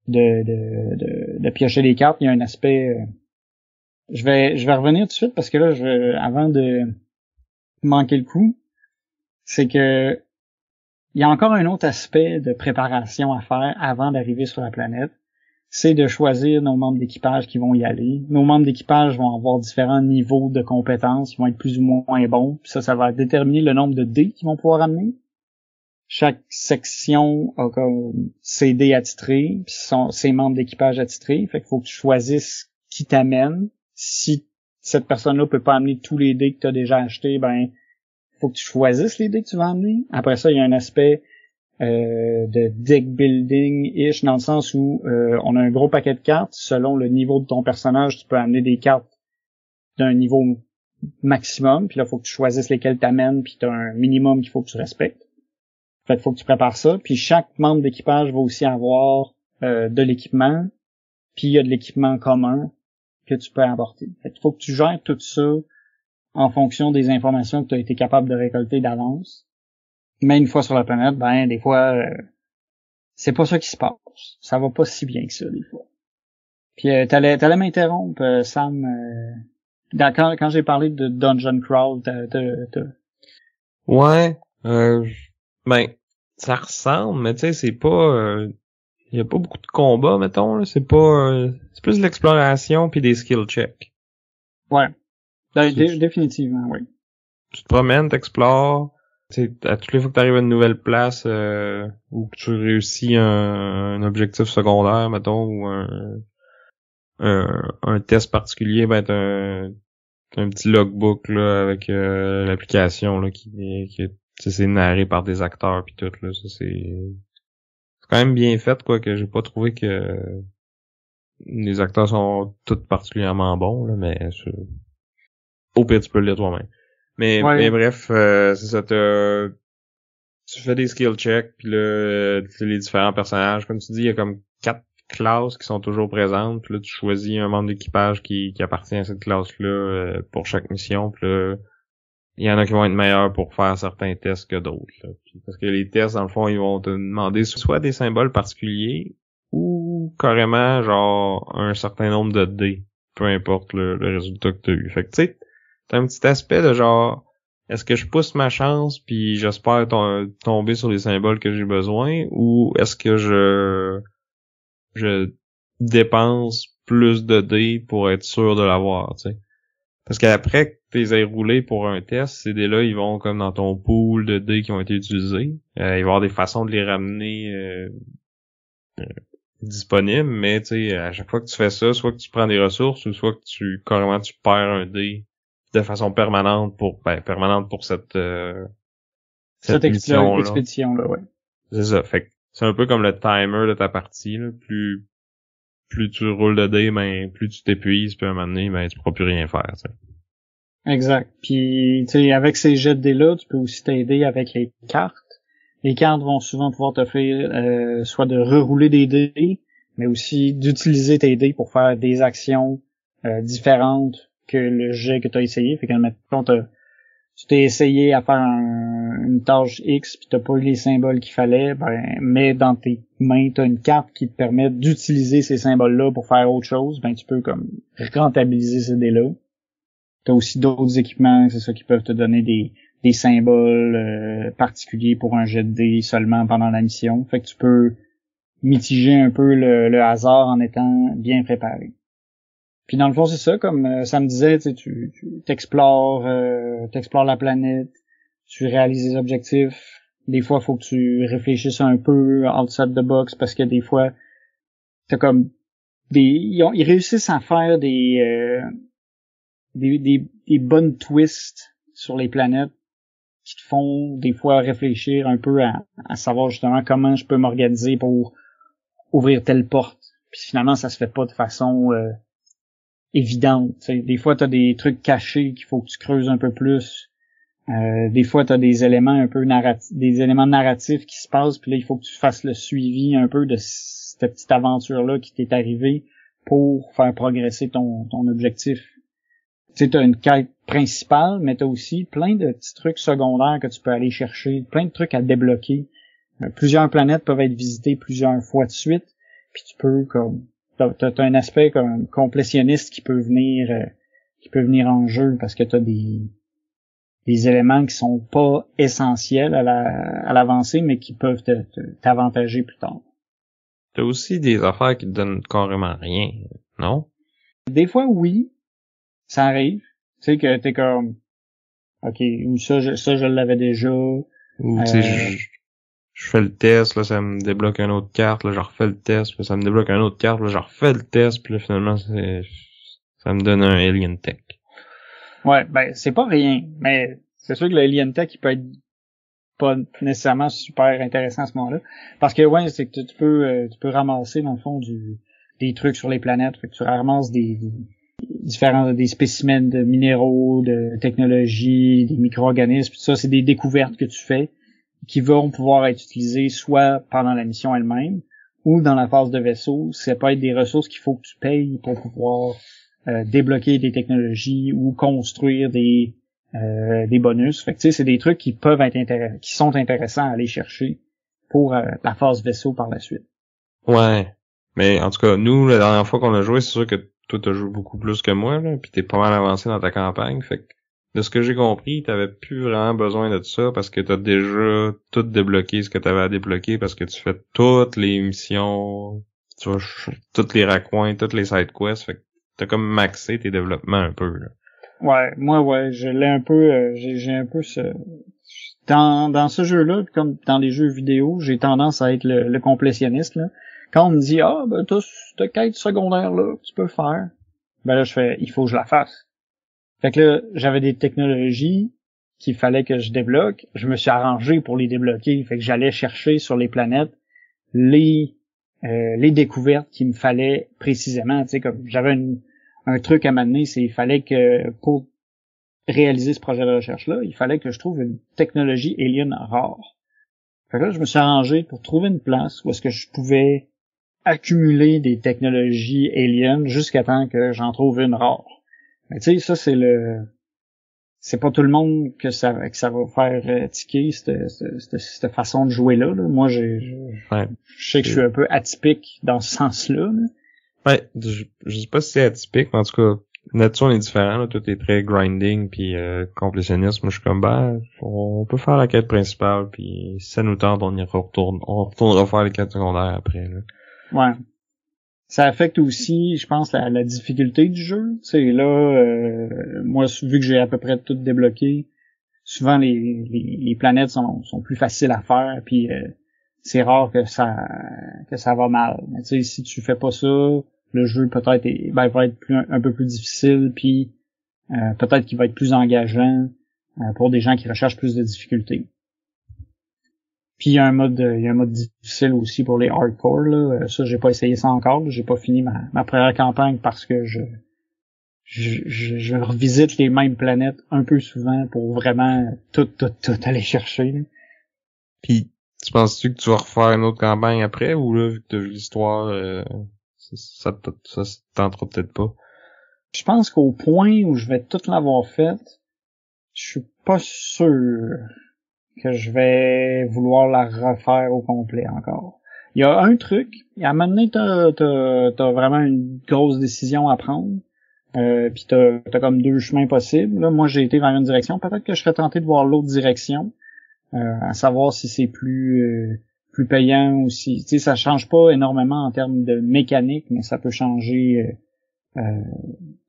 de piocher des cartes. Il y a un aspect. Je vais revenir tout de suite parce que là, avant de manquer le coup, c'est que il y a encore un autre aspect de préparation à faire avant d'arriver sur la planète. C'est de choisir nos membres d'équipage qui vont y aller. Nos membres d'équipage vont avoir différents niveaux de compétences, ils vont être plus ou moins bons. Puis ça va déterminer le nombre de dés qu'ils vont pouvoir amener. Chaque section a comme ses dés attitrés, puis ses membres d'équipage attitrés. Fait qu'il faut que tu choisisses qui t'amène. Si cette personne-là peut pas amener tous les dés que tu as déjà achetés, ben faut que tu choisisses les dés que tu vas amener. Après ça, il y a un aspect de deck building-ish, dans le sens où on a un gros paquet de cartes. Selon le niveau de ton personnage, tu peux amener des cartes d'un niveau maximum, puis là, il faut que tu choisisses lesquelles t'amènes, puis tu as un minimum qu'il faut que tu respectes. Fait qu'il faut que tu prépares ça. Puis chaque membre d'équipage va aussi avoir de l'équipement, puis il y a de l'équipement commun que tu peux apporter. Fait qu'il faut que tu gères tout ça en fonction des informations que tu as été capable de récolter d'avance. Mais une fois sur la planète, ben des fois c'est pas ça qui se passe. Ça va pas si bien que ça des fois. Puis t'allais m'interrompre, Sam, quand j'ai parlé de Dungeon Crawl, Ouais, ben ça ressemble, mais tu sais c'est pas y a pas beaucoup de combats, mettons là, c'est pas c'est plus de l'exploration puis des skill checks. Ouais. Définitivement, oui. Tu te promènes, t'explores. T'sais, à toutes les fois que tu arrives à une nouvelle place ou que tu réussis un objectif secondaire, mettons, ou un test particulier, ben t'as un petit logbook là avec l'application là qui c'est narré par des acteurs puis tout là. Ça c'est quand même bien fait, quoi, que j'ai pas trouvé que les acteurs sont tous particulièrement bons là, mais au pire tu peux le lire toi-même. Mais bref, c'est ça, tu fais des skill checks, puis là, les différents personnages, comme tu dis, il y a comme 4 classes qui sont toujours présentes, puis là, tu choisis un membre d'équipage qui appartient à cette classe-là pour chaque mission, puis là, il y en a qui vont être meilleurs pour faire certains tests que d'autres, là. Puis parce que les tests, dans le fond, ils vont te demander soit des symboles particuliers ou carrément genre un certain nombre de dés, peu importe le résultat que tu as eu. Fait que tu sais, t'as un petit aspect de genre, est-ce que je pousse ma chance puis j'espère tomber sur les symboles que j'ai besoin, ou est-ce que je dépense plus de dés pour être sûr de l'avoir, tu sais. Parce qu'après que tu les aies roulés pour un test, ces dés-là, ils vont comme dans ton pool de dés qui ont été utilisés. Il va y avoir des façons de les ramener disponibles, mais tu sais, à chaque fois que tu fais ça, soit que tu prends des ressources, ou soit que tu perds un dé de façon permanente pour cette mission-là. Expédition-là, ouais. C'est ça. Fait que c'est un peu comme le timer de ta partie, là. Plus tu roules de dés, ben, plus tu t'épuises, puis à un moment donné, ben, tu pourras plus rien faire, tu sais. Exact. Puis, tu sais, avec ces jets de dés-là, tu peux aussi t'aider avec les cartes. Les cartes vont souvent pouvoir t'offrir soit de rerouler des dés, mais aussi d'utiliser tes dés pour faire des actions différentes que le jet que tu as essayé. Fait que, mettons, tu t'es essayé à faire une tâche X puis t'as pas eu les symboles qu'il fallait, ben, mais dans tes mains, t'as une carte qui te permet d'utiliser ces symboles-là pour faire autre chose, ben, tu peux comme rentabiliser ces dés-là. T'as aussi d'autres équipements, c'est ça, qui peuvent te donner des symboles particuliers pour un jet de dés seulement pendant la mission. Fait que tu peux mitiger un peu le hasard en étant bien préparé. Puis dans le fond, c'est ça, comme ça me disait, tu t'explores la planète, tu réalises des objectifs. Des fois, il faut que tu réfléchisses un peu outside the box parce que des fois, t'as comme ils réussissent à faire des bonnes twists sur les planètes qui te font des fois réfléchir un peu à savoir justement comment je peux m'organiser pour ouvrir telle porte. Puis finalement, ça se fait pas de façon évidente. T'sais. Des fois, t'as des trucs cachés qu'il faut que tu creuses un peu plus. Des fois, t'as des éléments un peu des éléments narratifs qui se passent, puis là, il faut que tu fasses le suivi un peu de cette petite aventure-là qui t'est arrivée pour faire progresser ton objectif. Tu sais, t'as une quête principale, mais t'as aussi plein de petits trucs secondaires que tu peux aller chercher, plein de trucs à débloquer. Plusieurs planètes peuvent être visitées plusieurs fois de suite, puis tu peux comme t'as un aspect comme complétionniste qui peut venir en jeu parce que t'as des éléments qui sont pas essentiels à l'avancée, mais qui peuvent t'avantager plus tard. T'as aussi des affaires qui te donnent carrément rien, non? Des fois, oui. Ça arrive. Tu sais que t'es comme, ok, ou ça je l'avais déjà. Ou, tu sais, je fais le test, là, ça me débloque une autre carte, là, je refais le test, puis ça me débloque une autre carte, là, je refais le test, puis là, finalement, ça me donne un Alien Tech. Ouais, ben, c'est pas rien, mais c'est sûr que le Alien Tech, il peut être pas nécessairement super intéressant à ce moment-là. Parce que, ouais, c'est que tu peux ramasser, dans le fond, des trucs sur les planètes, fait que tu ramasses des spécimens de minéraux, de technologie, des micro-organismes, tout ça, c'est des découvertes que tu fais qui vont pouvoir être utilisées soit pendant la mission elle-même ou dans la phase de vaisseau. Ça peut être des ressources qu'il faut que tu payes pour pouvoir débloquer des technologies ou construire des bonus. Fait que tu sais, c'est des trucs qui peuvent être qui sont intéressants à aller chercher pour la phase vaisseau par la suite. Ouais. Mais en tout cas, nous, la dernière fois qu'on a joué, c'est sûr que toi, t'as joué beaucoup plus que moi, là, pis t'es pas mal avancé dans ta campagne, fait que, de ce que j'ai compris, t'avais plus vraiment besoin de ça parce que t'as déjà tout débloqué ce que t'avais à débloquer parce que tu fais toutes les missions, tu vois, toutes les raccoins, toutes les side quests, fait que t'as comme maxé tes développements un peu, là. Ouais, moi, ouais, je l'ai un peu, j'ai un peu ce, dans ce jeu-là, comme dans les jeux vidéo, j'ai tendance à être le complétionniste, là. Quand on me dit, ben, t'as cette quête secondaire-là, tu peux faire. Ben là, je fais, il faut que je la fasse. Fait que là, j'avais des technologies qu'il fallait que je débloque. Je me suis arrangé pour les débloquer. Fait que j'allais chercher sur les planètes les découvertes qu'il me fallait précisément. Tu sais, comme j'avais un truc à m'amener, c'est il fallait que pour réaliser ce projet de recherche-là, il fallait que je trouve une technologie alien rare. Fait que là, je me suis arrangé pour trouver une place où est-ce que je pouvais accumuler des technologies aliens jusqu'à temps que j'en trouve une rare. Mais tu sais, ça, c'est pas tout le monde que ça va faire tiquer cette façon de jouer là. Moi, je sais que je suis un peu atypique dans ce sens-là. Là. Ouais, je sais pas si c'est atypique, mais en tout cas, là-dessus on est différent, là. Tout est très grinding puis complétionniste. Moi je suis comme on peut faire la quête principale puis si ça nous tente, on retournera faire les quêtes secondaires après là. Ouais. Ça affecte aussi, je pense, la difficulté du jeu. Tu sais, là, moi, vu que j'ai à peu près tout débloqué, souvent les planètes sont plus faciles à faire, puis c'est rare que ça va mal. Mais tu sais, si tu fais pas ça, le jeu peut-être va être un peu plus difficile, puis peut-être qu'il va être plus engageant pour des gens qui recherchent plus de difficultés. Puis il y a un mode difficile aussi pour les hardcore là. Ça j'ai pas essayé ça encore, là. J'ai pas fini ma première campagne parce que je revisite les mêmes planètes un peu souvent pour vraiment tout aller chercher. Là. Puis tu penses-tu que tu vas refaire une autre campagne après ou là vu que t'as vu l'histoire ça se tentera peut-être pas? Je pense qu'au point où je vais tout l'avoir faite, je suis pas sûr que je vais vouloir la refaire au complet encore. Il y a un truc, à un moment donné, t'as vraiment une grosse décision à prendre, puis t'as comme deux chemins possibles. Là, moi, j'ai été vers une direction. Peut-être que je serais tenté de voir l'autre direction, à savoir si c'est plus payant ou si, tu sais, ça change pas énormément en termes de mécanique, mais ça peut changer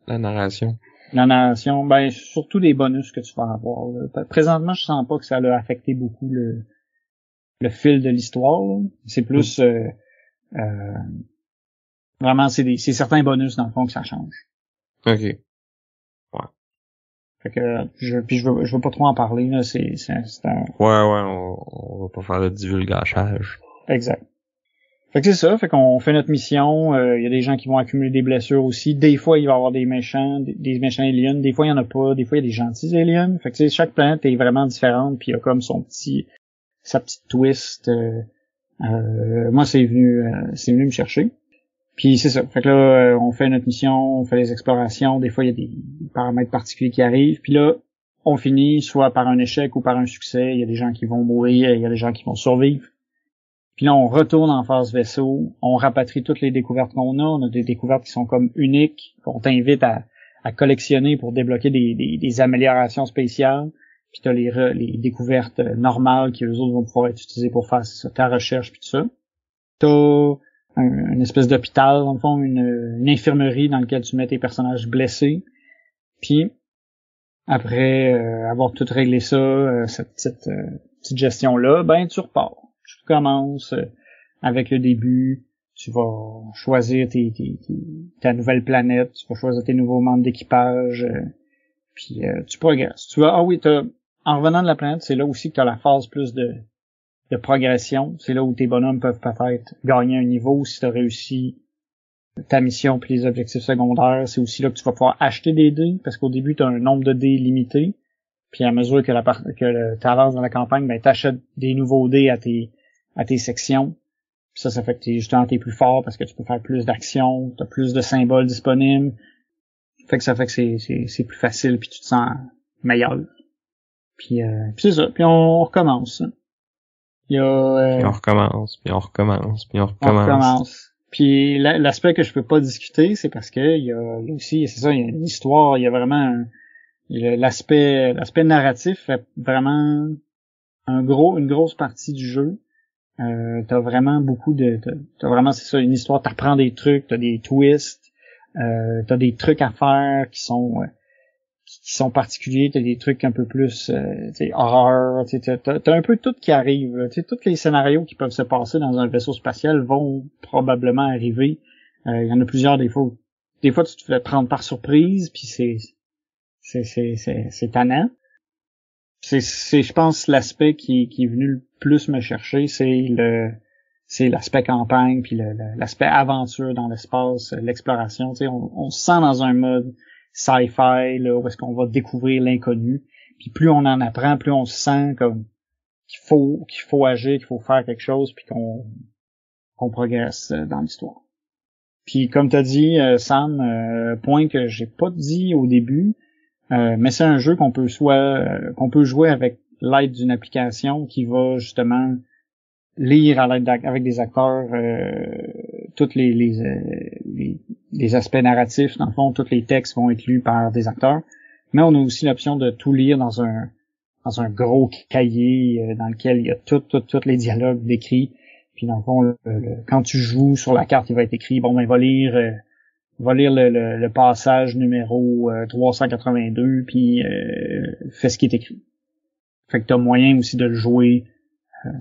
La narration. la narration, ben surtout les bonus que tu vas avoir. Là. Présentement, je sens pas que ça a affecté beaucoup le fil de l'histoire. Là. C'est plus vraiment c'est certains bonus dans le fond que ça change. OK. Ouais. Fait que je veux pas trop en parler là, c'est un Ouais, on va pas faire de divulgachage. exact. Fait que c'est ça, fait qu'on fait notre mission, y a des gens qui vont accumuler des blessures aussi. Des fois, il va y avoir des méchants aliens, des fois il y en a pas, des fois il y a des gentils aliens. Fait que tu sais, chaque planète est vraiment différente, puis il y a comme sa petite twist. Moi, c'est venu me chercher. Puis c'est ça. Fait que là, on fait notre mission, on fait les explorations. Des fois, il y a des paramètres particuliers qui arrivent. Puis là, on finit soit par un échec ou par un succès. Il y a des gens qui vont mourir, il y a des gens qui vont survivre. Puis là, on retourne en phase vaisseau, on rapatrie toutes les découvertes qu'on a. On a des découvertes qui sont comme uniques, qu'on t'invite à collectionner pour débloquer des améliorations spéciales. Puis t'as les découvertes normales qui, eux autres, vont pouvoir être utilisées pour faire ça, ta recherche puis tout ça. T'as une espèce d'hôpital, dans le fond, une infirmerie dans laquelle tu mets tes personnages blessés. Puis, après avoir tout réglé ça, cette petite gestion-là, ben tu repars. Tu commences avec le début, tu vas choisir ta nouvelle planète, tu vas choisir tes nouveaux membres d'équipage, puis tu progresses. En revenant de la planète, c'est là aussi que tu as la phase plus de progression. C'est là où tes bonhommes peuvent peut-être gagner un niveau si tu as réussi ta mission puis les objectifs secondaires. C'est aussi là que tu vas pouvoir acheter des dés, parce qu'au début, tu as un nombre de dés limité. Puis à mesure que tu avances dans la campagne, ben t'achètes des nouveaux dés à tes sections. Puis ça fait que t'es plus fort parce que tu peux faire plus d'actions, t'as plus de symboles disponibles. Ça fait que c'est plus facile puis tu te sens meilleur. Puis c'est ça, puis on recommence. Il y a Puis on recommence. Puis l'aspect que je peux pas discuter, c'est parce que il y a aussi, c'est ça, il y a une histoire, il y a vraiment l'aspect narratif fait vraiment une grosse partie du jeu. T'as vraiment c'est ça, une histoire, t'apprends des trucs, t'as des twists, t'as des trucs à faire qui sont particuliers, t'as des trucs un peu plus horreur, t'as un peu tout qui arrive, tous les scénarios qui peuvent se passer dans un vaisseau spatial vont probablement arriver. Il y en a plusieurs des fois tu te fais prendre par surprise, puis c'est tannant. C'est je pense l'aspect qui est venu le plus me chercher, c'est l'aspect campagne puis l'aspect aventure dans l'espace, l'exploration, on se sent dans un mode sci-fi là où est-ce qu'on va découvrir l'inconnu, puis plus on en apprend, plus on se sent comme qu'il faut agir, qu'il faut faire quelque chose, puis qu'on progresse dans l'histoire. Puis comme t'as dit Sam, point que j'ai pas dit au début, Mais c'est un jeu qu'on peut qu'on peut jouer avec l'aide d'une application qui va justement lire avec des acteurs tous les aspects narratifs. Dans le fond, tous les textes vont être lus par des acteurs. Mais on a aussi l'option de tout lire dans un gros cahier dans lequel il y a tous les dialogues décrits. Puis dans le fond, quand tu joues sur la carte, il va être écrit, bon ben va lire le passage numéro 382, puis fais ce qui est écrit. Fait que t'as moyen aussi de le jouer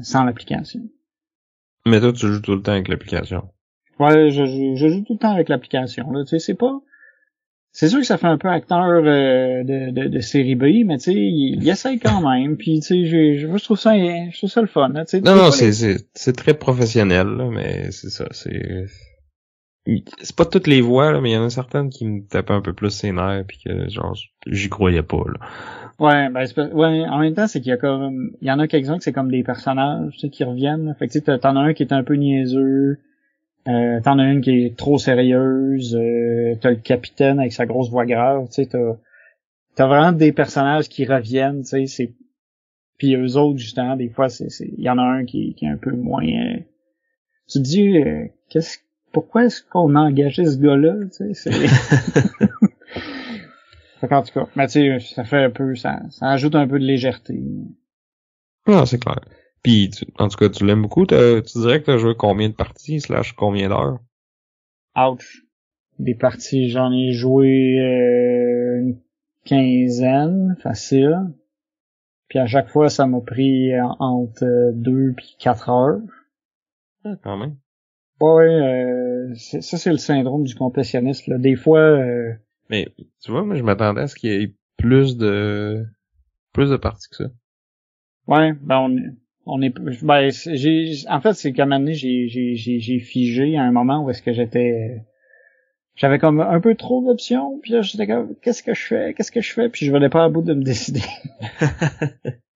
sans l'application. Mais toi, tu joues tout le temps avec l'application. Ouais, je joue tout le temps avec l'application. Là, tu sais, c'est sûr que ça fait un peu acteur de série B, mais tu sais, il essaye quand même. Puis tu sais, je trouve ça le fun. Là, non, c'est très professionnel, là, mais c'est ça, c'est pas toutes les voix, là, mais il y en a certaines qui me tapaient un peu plus ses nerfs, puis que genre j'y croyais pas, là. Ouais, ouais, en même temps, c'est qu'il y en a quelques-uns que c'est comme des personnages, tu sais, qui reviennent. Là. Fait que tu sais, t'en as un qui est un peu niaiseux. T'en as une qui est trop sérieuse, t'as le capitaine avec sa grosse voix grave, tu sais, t'as vraiment des personnages qui reviennent, tu sais, puis eux autres, justement, des fois, il y en a un qui est un peu moins, tu te dis, pourquoi est-ce qu'on a engagé ce gars-là, tu sais, en tout cas, mais tu sais, ça fait un peu, ça ajoute un peu de légèreté. Non, c'est clair. Puis, en tout cas, tu l'aimes beaucoup. Tu dirais que t'as joué combien de parties / combien d'heures? Ouch. Des parties, j'en ai joué une quinzaine, facile. Puis à chaque fois, ça m'a pris entre 2 puis 4 heures. Ah, quand même. Ouais, ça c'est le syndrome du complétionniste. Là. Des fois... Mais, tu vois, moi, je m'attendais à ce qu'il y ait plus de parties que ça. Ouais, ben en fait, c'est qu'à un moment donné, j'ai figé à un moment où est-ce que j'avais comme un peu trop d'options, puis là, j'étais comme, qu'est-ce que je fais, puis je venais pas à bout de me décider.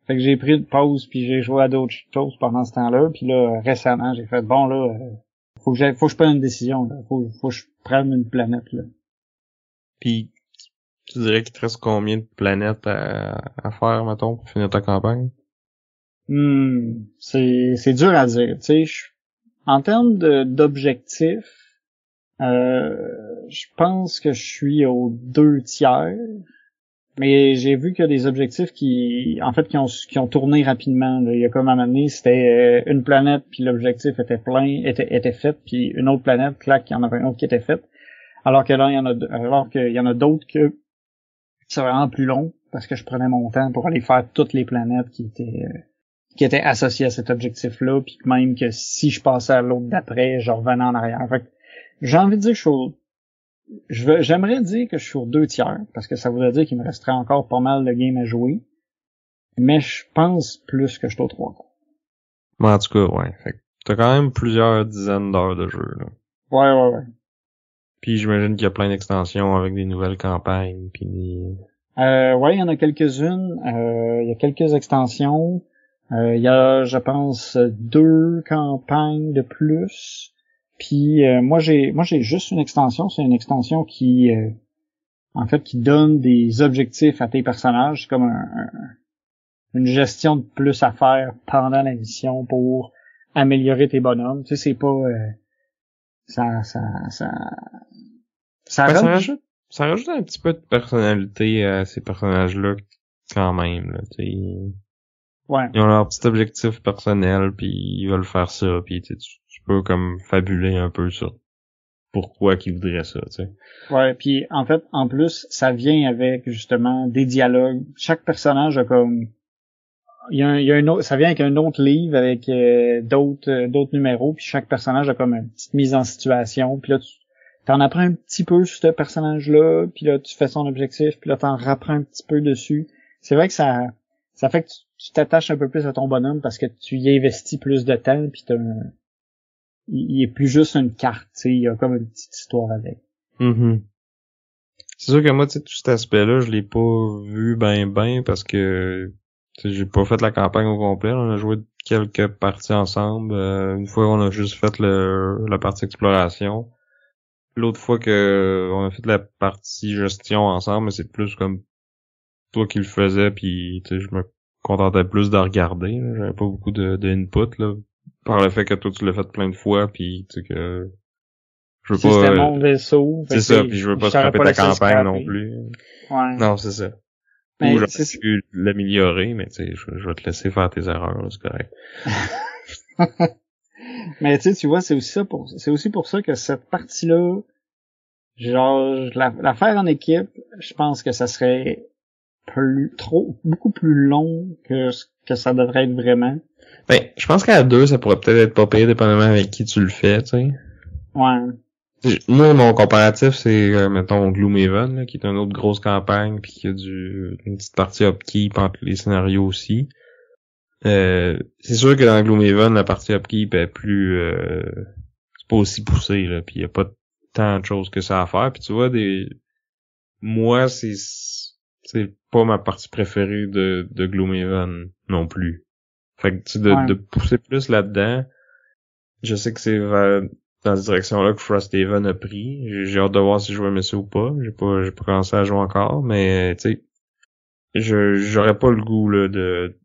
Fait que j'ai pris une pause, puis j'ai joué à d'autres choses pendant ce temps-là, puis là, récemment, j'ai fait, bon, là, faut que je prenne une décision, là. Faut que je prenne une planète, là. Puis, tu dirais qu'il te reste combien de planètes à faire, mettons, pour finir ta campagne? C'est dur à dire, tu sais, en termes d'objectifs, je pense que je suis aux 2/3, mais j'ai vu qu'il y a des objectifs qui ont tourné rapidement, là. Il y a comme à un moment donné, c'était une planète, puis l'objectif était était fait, puis une autre planète, clac, il y en avait un autre qui était fait. Alors que là, il y en a d'autres que c'est vraiment plus long, parce que je prenais mon temps pour aller faire toutes les planètes qui étaient associées à cet objectif-là, puis même que si je passais à l'autre d'après, je revenais en arrière. Fait que j'ai envie de dire que j'aimerais dire que je suis aux 2/3, parce que ça voudrait dire qu'il me resterait encore pas mal de games à jouer, mais je pense plus que je suis aux 3/4. Mais en tout cas, ouais. Fait que t'as quand même plusieurs dizaines d'heures de jeu, là. Ouais. Puis j'imagine qu'il y a plein d'extensions avec des nouvelles campagnes, puis ouais, il y en a quelques-unes. Il y a quelques extensions. Il y a, je pense, 2 campagnes de plus. Puis moi j'ai juste une extension. C'est une extension qui qui donne des objectifs à tes personnages. C'est comme une gestion de plus à faire pendant la mission pour améliorer tes bonhommes. Tu sais, c'est pas ça rajoute un petit peu de personnalité à ces personnages-là quand même, là, tu sais. Ouais. Ils ont leur petit objectif personnel, puis ils veulent faire ça, puis tu peux comme fabuler un peu sur pourquoi qu'ils voudraient ça, tu sais. Ouais, puis en fait, en plus, ça vient avec justement des dialogues. Chaque personnage a comme il y a un autre, ça vient avec un autre livre avec d'autres numéros, puis chaque personnage a comme une petite mise en situation, puis là t'en apprends un petit peu sur ce personnage-là, puis là tu fais son objectif, puis là t'en rapprends un petit peu dessus. C'est vrai que ça fait que tu t'attaches un peu plus à ton bonhomme parce que tu y investis plus de temps, puis il est plus juste une carte, tu sais, il y a comme une petite histoire avec. Mm-hmm. C'est sûr que moi, tu sais, tout cet aspect-là, je l'ai pas vu ben parce que j'ai pas fait la campagne au complet. On a joué quelques parties ensemble. Une fois, on a juste fait la partie exploration. L'autre fois que on a fait la partie gestion ensemble, mais c'est plus comme toi qui le faisais, puis tu sais, je me contentais plus de regarder, là. J'avais pas beaucoup de input, là, par le fait que toi tu l'as fait plein de fois, puis tu sais que je veux Si c'était pas mon vaisseau, c'est ça, puis je veux pas scraper ta campagne non plus. Ouais. Non, c'est ça. Mais ou j'aurais pu l'améliorer, mais tu sais, je vais te laisser faire tes erreurs, là, c'est correct. Mais tu vois, c'est aussi pour ça que cette partie-là, genre, la faire en équipe, je pense que ça serait beaucoup plus long que ce que ça devrait être vraiment. Ben, je pense qu'à deux, ça pourrait peut-être être pas pire, dépendamment avec qui tu le fais, tu sais. Ouais. Moi, mon comparatif, c'est, mettons, Gloomhaven, là, qui est une autre grosse campagne, puis qui a une petite partie upkeep entre les scénarios aussi. C'est sûr que dans Gloomhaven, la partie upkeep est plus, c'est pas aussi poussé, là, puis y a pas tant de choses que ça à faire, puis tu vois, moi, c'est pas ma partie préférée de Gloomhaven non plus. Fait que, tu sais, de pousser plus là-dedans, je sais que c'est dans cette direction-là que Frosthaven a pris. J'ai hâte de voir si je vais aimer ça ou pas. J'ai pas commencé à jouer encore, mais tu sais, j'aurais pas le goût là de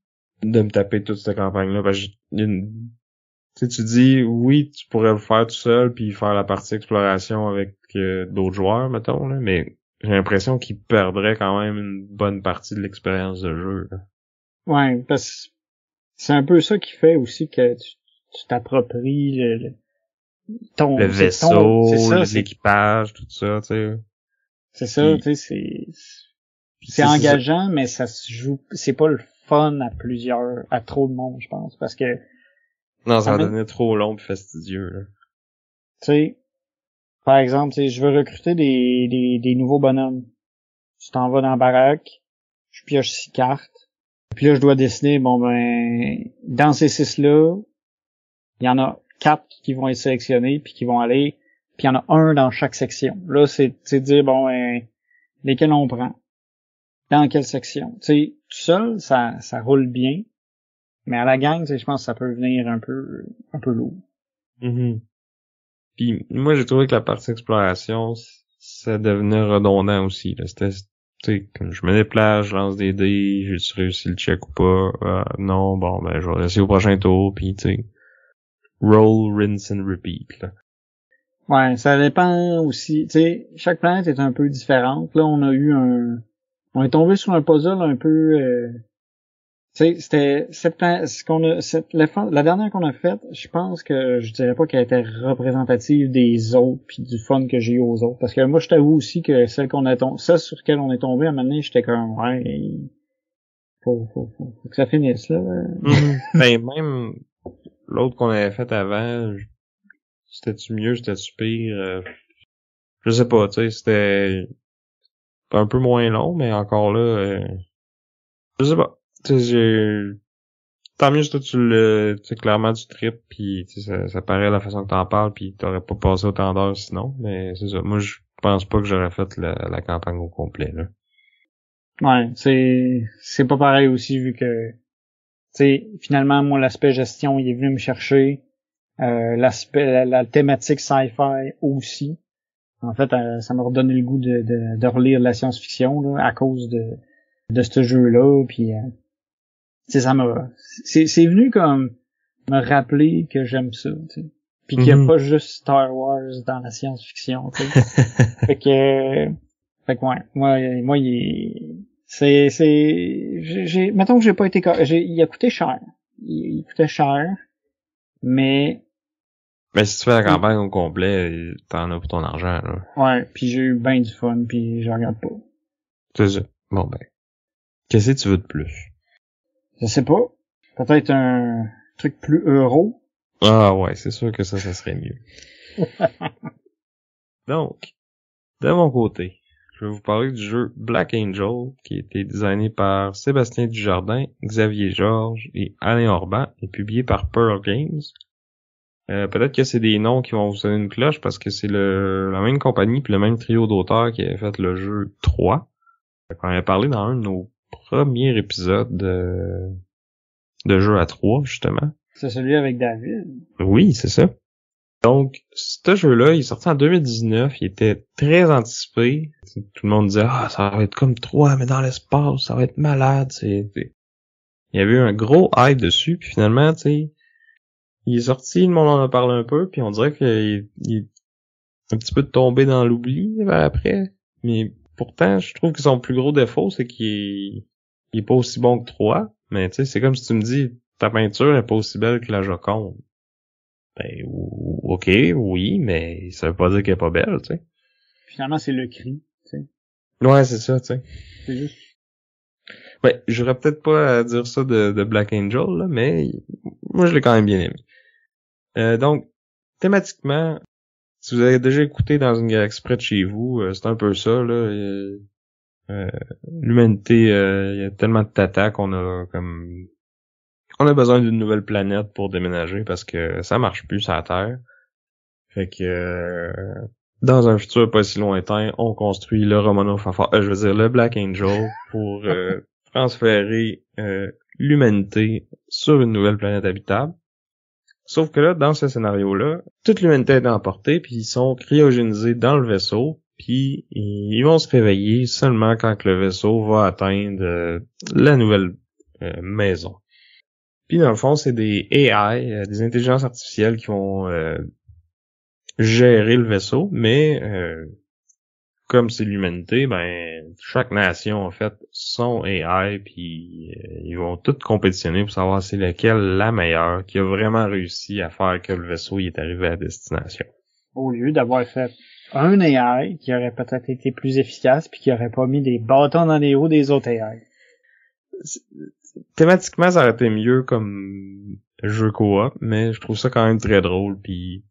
me taper toute cette campagne-là. Parce que tu dis oui, tu pourrais le faire tout seul puis faire la partie exploration avec d'autres joueurs, mettons, là, mais j'ai l'impression qu'il perdrait quand même une bonne partie de l'expérience de jeu. Là. Ouais, parce que c'est un peu ça qui fait aussi que tu t'appropries le vaisseau, l'équipage, tout ça, tu sais. C'est ça, tu sais, c'est engageant, mais ça se joue, c'est pas le fun à trop de monde, je pense, parce que non, ça va devenir trop long et fastidieux, là. Tu sais, par exemple, tu sais, je veux recruter des nouveaux bonhommes. Tu t'en vas dans la baraque, je pioche 6 cartes, puis là, je dois décider, bon ben, dans ces 6-là, il y en a 4 qui vont être sélectionnés, puis qui vont aller, puis il y en a un dans chaque section. Là, c'est dire, bon, ben, lesquels on prend. Dans quelle section. Tu sais, tout seul, ça roule bien, mais à la gang, tu sais, je pense que ça peut venir un peu lourd. Mm-hmm. Puis moi, j'ai trouvé que la partie exploration, ça devenait redondant aussi. Là. C'était, tu sais, quand je me déplace, je lance des dés, j'ai réussi le check ou pas. Non, bon, ben, je vais essayer au prochain tour, puis tu sais, roll, rinse and repeat. Là. Ouais, ça dépend aussi. Tu sais, chaque planète est un peu différente. Là, on est tombé sur un puzzle un peu. Tu sais, c'était la dernière qu'on a faite. Je pense que je dirais pas qu'elle était représentative des autres puis du fun que j'ai eu aux autres. Parce que moi, je t'avoue aussi que celle sur laquelle on est tombé à un moment donné, j'étais comme ouais, faut que ça finisse là. Ben même l'autre qu'on avait fait avant, c'était-tu mieux, c'était-tu pire? Je sais pas, tu sais, c'était un peu moins long, mais encore là, je sais pas. Tu sais, tant mieux si toi tu sais, clairement du trip, puis tu sais, ça paraît la façon que t'en parles, puis t'aurais pas passé autant d'heures sinon, mais c'est ça. Moi, je pense pas que j'aurais fait la campagne au complet, là. Ouais, c'est pas pareil aussi vu que, tu sais, finalement, moi, l'aspect gestion, il est venu me chercher. La thématique sci-fi aussi. En fait, ça m'a redonné le goût de relire la science-fiction là, à cause de ce jeu-là. Puis, tu sais, c'est venu comme me rappeler que j'aime ça. Tu sais. Puis qu'il n'y a pas juste Star Wars dans la science-fiction. Tu sais. fait que ouais, moi, mettons que j'ai pas été, il a coûté cher. Il coûtait cher, mais si tu fais la campagne au complet, t'en as pour ton argent, là. Ouais, puis j'ai eu ben du fun, puis je regarde pas. C'est ça. Bon ben. Qu'est-ce que tu veux de plus? Je sais pas. Peut-être un truc plus euro. Ah ouais, c'est sûr que ça serait mieux. Donc, de mon côté, je vais vous parler du jeu Black Angel, qui a été designé par Sébastien Dujardin, Xavier Georges et Alain Orban, et publié par Pearl Games. Peut-être que c'est des noms qui vont vous sonner une cloche parce que c'est la même compagnie puis le même trio d'auteurs qui avait fait le jeu 3. On avait parlé dans un de nos premiers épisodes de jeu à 3, justement. C'est celui avec David. Oui, c'est ça. Donc, ce jeu-là, il est sorti en 2019, il était très anticipé. Tout le monde disait, ça va être comme 3, mais dans l'espace, ça va être malade. Il y avait eu un gros hype dessus, puis finalement, tu sais, il est sorti, le monde en a parlé un peu, puis on dirait qu'il est un petit peu tombé dans l'oubli après. Mais pourtant, je trouve que son plus gros défaut, c'est qu'il est pas aussi bon que 3. Mais tu sais, c'est comme si tu me dis, ta peinture est pas aussi belle que la Joconde. Ben, ok, oui, mais ça veut pas dire qu'elle est pas belle, tu sais. Finalement, c'est le cri, tu sais. Ouais, c'est ça, tu sais. C'est juste. Ben, j'aurais peut-être pas à dire ça de Black Angel, là, mais moi, je l'ai quand même bien aimé. Donc, thématiquement, si vous avez déjà écouté dans une galaxie près de chez vous, c'est un peu ça, là. L'humanité, il y a tellement de tata qu'on a besoin d'une nouvelle planète pour déménager parce que ça marche plus sur la Terre. Fait que dans un futur pas si lointain, on construit le le Black Angel pour transférer l'humanité sur une nouvelle planète habitable. Sauf que là, dans ce scénario-là, toute l'humanité est emportée, puis ils sont cryogénisés dans le vaisseau, puis ils vont se réveiller seulement quand que le vaisseau va atteindre la nouvelle maison. Puis dans le fond, c'est des AI, des intelligences artificielles qui vont gérer le vaisseau, mais comme c'est l'humanité, ben chaque nation en fait son AI, puis ils vont toutes compétitionner pour savoir c'est laquelle la meilleure qui a vraiment réussi à faire que le vaisseau il est arrivé à destination. Au lieu d'avoir fait un AI qui aurait peut-être été plus efficace puis qui aurait pas mis des bâtons dans les roues des autres AI. Thématiquement, ça aurait été mieux comme jeu coop, mais je trouve ça quand même très drôle, puis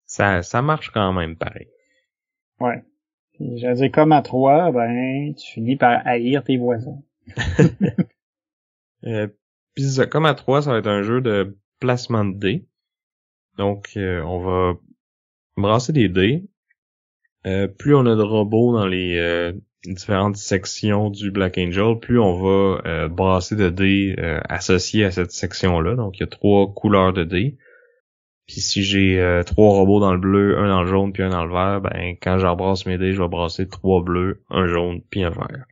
ça marche quand même pareil. Ouais. J'allais dire, comme à 3, ben, tu finis par haïr tes voisins. Puis comme à 3, ça va être un jeu de placement de dés. Donc, on va brasser des dés. Plus on a de robots dans les différentes sections du Black Angel, plus on va brasser de dés associés à cette section-là. Donc, il y a 3 couleurs de dés. Puis si j'ai 3 robots dans le bleu, un dans le jaune, puis un dans le vert, ben quand je rebrasse mes dés, je vais brasser 3 bleus, un jaune, puis un vert.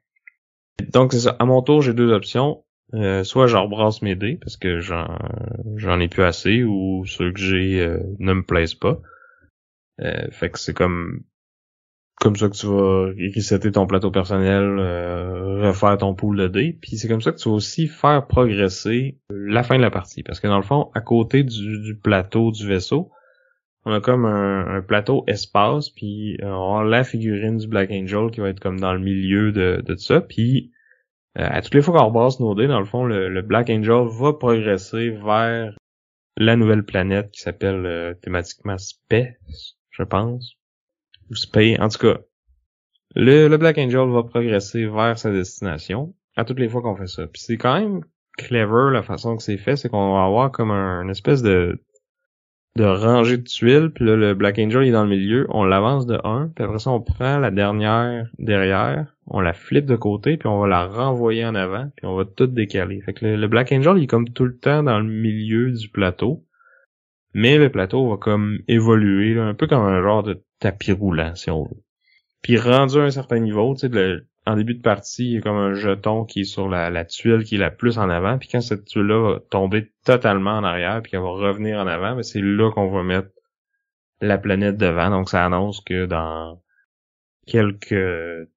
Donc c'est ça. À mon tour, j'ai 2 options. Soit je rebrasse mes dés, parce que j'en ai plus assez, ou ceux que j'ai ne me plaisent pas. Fait que c'est comme ça que tu vas resetter ton plateau personnel, refaire ton pool de dés, puis c'est comme ça que tu vas aussi faire progresser la fin de la partie. Parce que dans le fond, à côté du plateau du vaisseau, on a comme un plateau espace, puis on a la figurine du Black Angel qui va être comme dans le milieu de tout ça, puis à toutes les fois qu'on rebrasse nos dés, dans le fond, le Black Angel va progresser vers la nouvelle planète qui s'appelle thématiquement Space, je pense. Ou Space, en tout cas. Le Black Angel va progresser vers sa destination à toutes les fois qu'on fait ça. Puis c'est quand même clever la façon que c'est fait, c'est qu'on va avoir comme une espèce de rangée de tuiles, puis là, le Black Angel il est dans le milieu, on l'avance de 1, puis après ça, on prend la dernière derrière, on la flippe de côté, puis on va la renvoyer en avant, puis on va tout décaler. Fait que le Black Angel, il est comme tout le temps dans le milieu du plateau, mais le plateau va comme évoluer, là, un peu comme un genre de tapis roulant, si on veut. Puis rendu à un certain niveau, tu sais, en début de partie, il y a comme un jeton qui est sur la tuile qui est la plus en avant, puis quand cette tuile-là va tomber totalement en arrière, puis qu'elle va revenir en avant, ben c'est là qu'on va mettre la planète devant. Donc ça annonce que dans quelques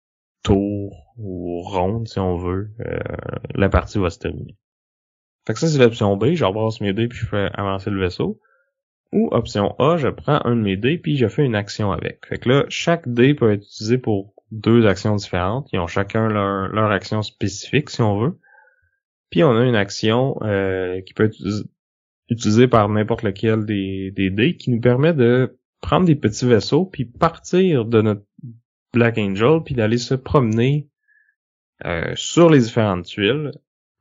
tours ou rondes, si on veut, la partie va se terminer. Fait que ça, c'est l'option B, je rebrasse mes dés puis je fais avancer le vaisseau. Ou option A, je prends un de mes dés puis je fais une action avec. Fait que là, chaque dé peut être utilisé pour 2 actions différentes. Ils ont chacun leur action spécifique, si on veut. Puis on a une action qui peut être utilisée par n'importe lequel des dés qui nous permet de prendre des petits vaisseaux puis partir de notre Black Angel puis d'aller se promener sur les différentes tuiles.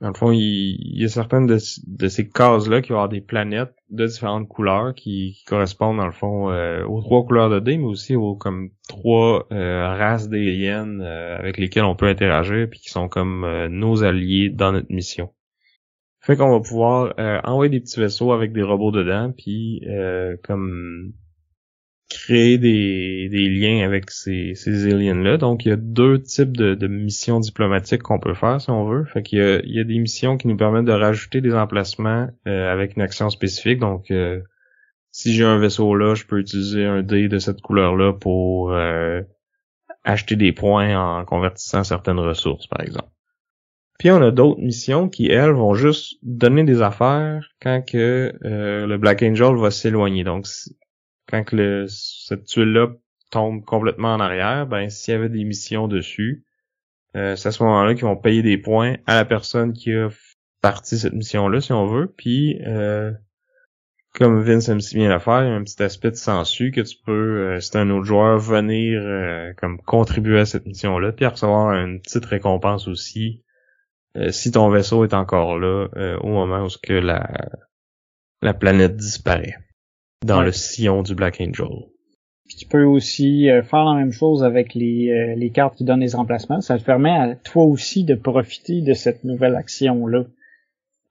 Dans le fond, il y a certaines de ces cases-là qui vont avoir des planètes de différentes couleurs qui correspondent, dans le fond, aux 3 couleurs de dés, mais aussi aux comme 3 races d'aliens avec lesquelles on peut interagir puis qui sont comme nos alliés dans notre mission. Fait qu'on va pouvoir envoyer des petits vaisseaux avec des robots dedans, puis comme créer des liens avec ces aliens-là. Donc, il y a deux types de missions diplomatiques qu'on peut faire, si on veut. Fait qu'il y a des missions qui nous permettent de rajouter des emplacements avec une action spécifique. Donc, si j'ai un vaisseau là, je peux utiliser un dé de cette couleur-là pour acheter des points en convertissant certaines ressources, par exemple. Puis on a d'autres missions qui, elles, vont juste donner des affaires quand que le Black Angel va s'éloigner. Donc, quand que cette tuile-là tombe complètement en arrière, ben s'il y avait des missions dessus, c'est à ce moment-là qu'ils vont payer des points à la personne qui a parti cette mission-là, si on veut. Puis, comme Vince aime si bien le faire, il y a un petit aspect de sensu que tu peux, si t'es un autre joueur, venir comme contribuer à cette mission-là, puis recevoir une petite récompense aussi. Si ton vaisseau est encore là au moment où que la planète disparaît dans le sillon du Black Angel. Puis tu peux aussi faire la même chose avec les cartes qui donnent les emplacements. Ça te permet à toi aussi de profiter de cette nouvelle action-là.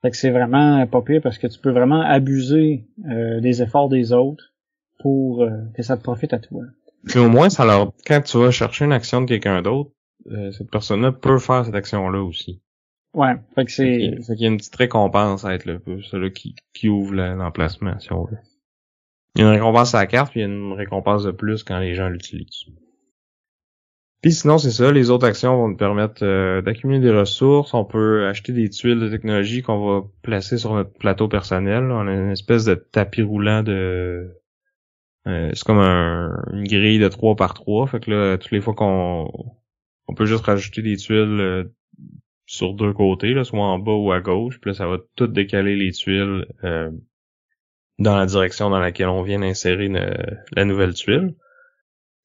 Fait que c'est vraiment pas pire parce que tu peux vraiment abuser des efforts des autres pour que ça te profite à toi. Puis au moins, quand tu vas chercher une action de quelqu'un d'autre, cette personne-là peut faire cette action-là aussi. Ouais, fait que c'est... Fait qu'il y a une petite récompense à être là, celui qui ouvre l'emplacement, si on veut. Il y a une récompense à la carte, puis il y a une récompense de plus quand les gens l'utilisent. Puis sinon, c'est ça, les autres actions vont nous permettre d'accumuler des ressources. On peut acheter des tuiles de technologie qu'on va placer sur notre plateau personnel. On a une espèce de tapis roulant c'est comme une grille de 3x3. Fait que là, toutes les fois on peut juste rajouter des tuiles sur deux côtés, là, soit en bas ou à gauche, puis là, ça va tout décaler les tuiles dans la direction dans laquelle on vient d'insérer la nouvelle tuile.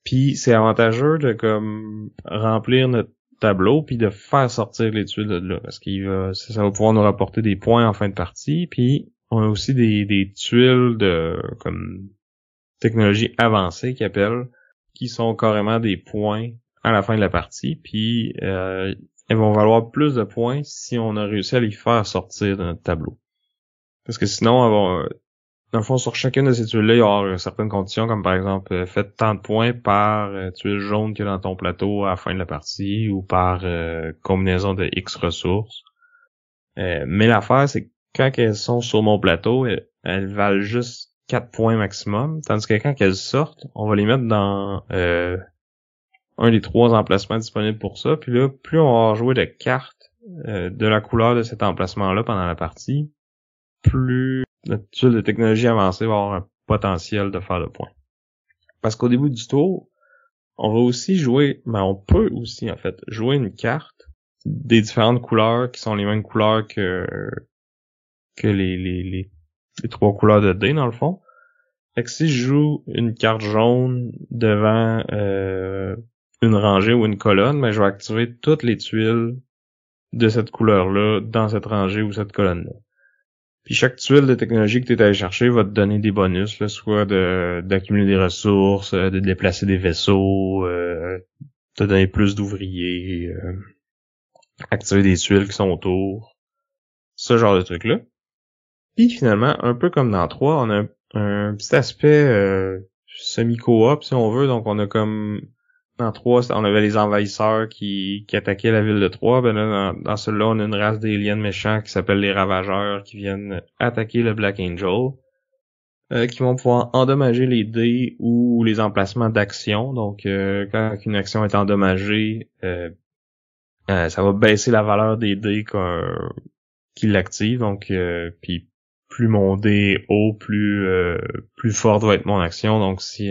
Puis c'est avantageux de comme remplir notre tableau puis de faire sortir les tuiles de là, parce ça va pouvoir nous rapporter des points en fin de partie. Puis on a aussi des tuiles de comme technologie avancée qu'ils appellent, qui sont carrément des points à la fin de la partie. Puis elles vont valoir plus de points si on a réussi à les faire sortir de notre tableau. Parce que sinon, dans le fond, sur chacune de ces tuiles-là, il y aura certaines conditions, comme par exemple, faites tant de points par tuile jaune qu'il y a dans ton plateau à la fin de la partie, ou par combinaison de X ressources. Mais l'affaire, c'est que quand elles sont sur mon plateau, elles valent juste 4 points maximum, tandis que quand elles sortent, on va les mettre dans un des 3 emplacements disponibles pour ça, puis là, plus on va jouer de cartes de la couleur de cet emplacement-là pendant la partie, plus notre tuile de technologie avancée va avoir un potentiel de faire de points. Parce qu'au début du tour, on va aussi jouer, on peut aussi en fait jouer une carte des différentes couleurs qui sont les mêmes couleurs que les 3 couleurs de dés dans le fond. Fait que si je joue une carte jaune devant une rangée ou une colonne, je vais activer toutes les tuiles de cette couleur-là dans cette rangée ou cette colonne-là. Puis chaque tuile de technologie que tu es allé chercher va te donner des bonus, là, soit d'accumuler des ressources, de déplacer des vaisseaux, te donner plus d'ouvriers, activer des tuiles qui sont autour, ce genre de trucs-là. Puis finalement, un peu comme dans 3, on a un petit aspect semi-coop, si on veut. Donc on a comme dans 3, on avait les envahisseurs qui attaquaient la ville de 3. Ben là, dans celui-là, on a une race d'aliens méchants qui s'appelle les Ravageurs qui viennent attaquer le Black Angel, qui vont pouvoir endommager les dés ou les emplacements d'action. Donc quand une action est endommagée, ça va baisser la valeur des dés qui l'activent. Donc puis plus mon dé est haut, plus forte va être mon action. Donc si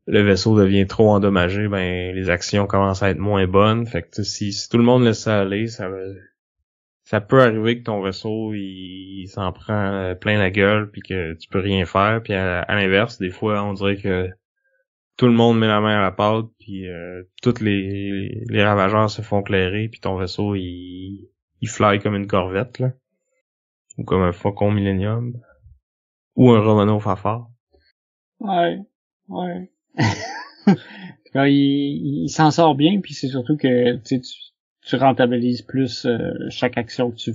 le vaisseau devient trop endommagé, les actions commencent à être moins bonnes. Fait que si tout le monde laisse ça aller, ça peut arriver que ton vaisseau il s'en prend plein la gueule puis que tu peux rien faire. Puis à l'inverse, des fois on dirait que tout le monde met la main à la pâte puis tous les ravageurs se font clairer puis ton vaisseau il fly comme une corvette là, ou comme un Faucon Millennium ou un Romano Fafard. Ouais. Il s'en sort bien, puis c'est surtout que tu rentabilises plus chaque action que tu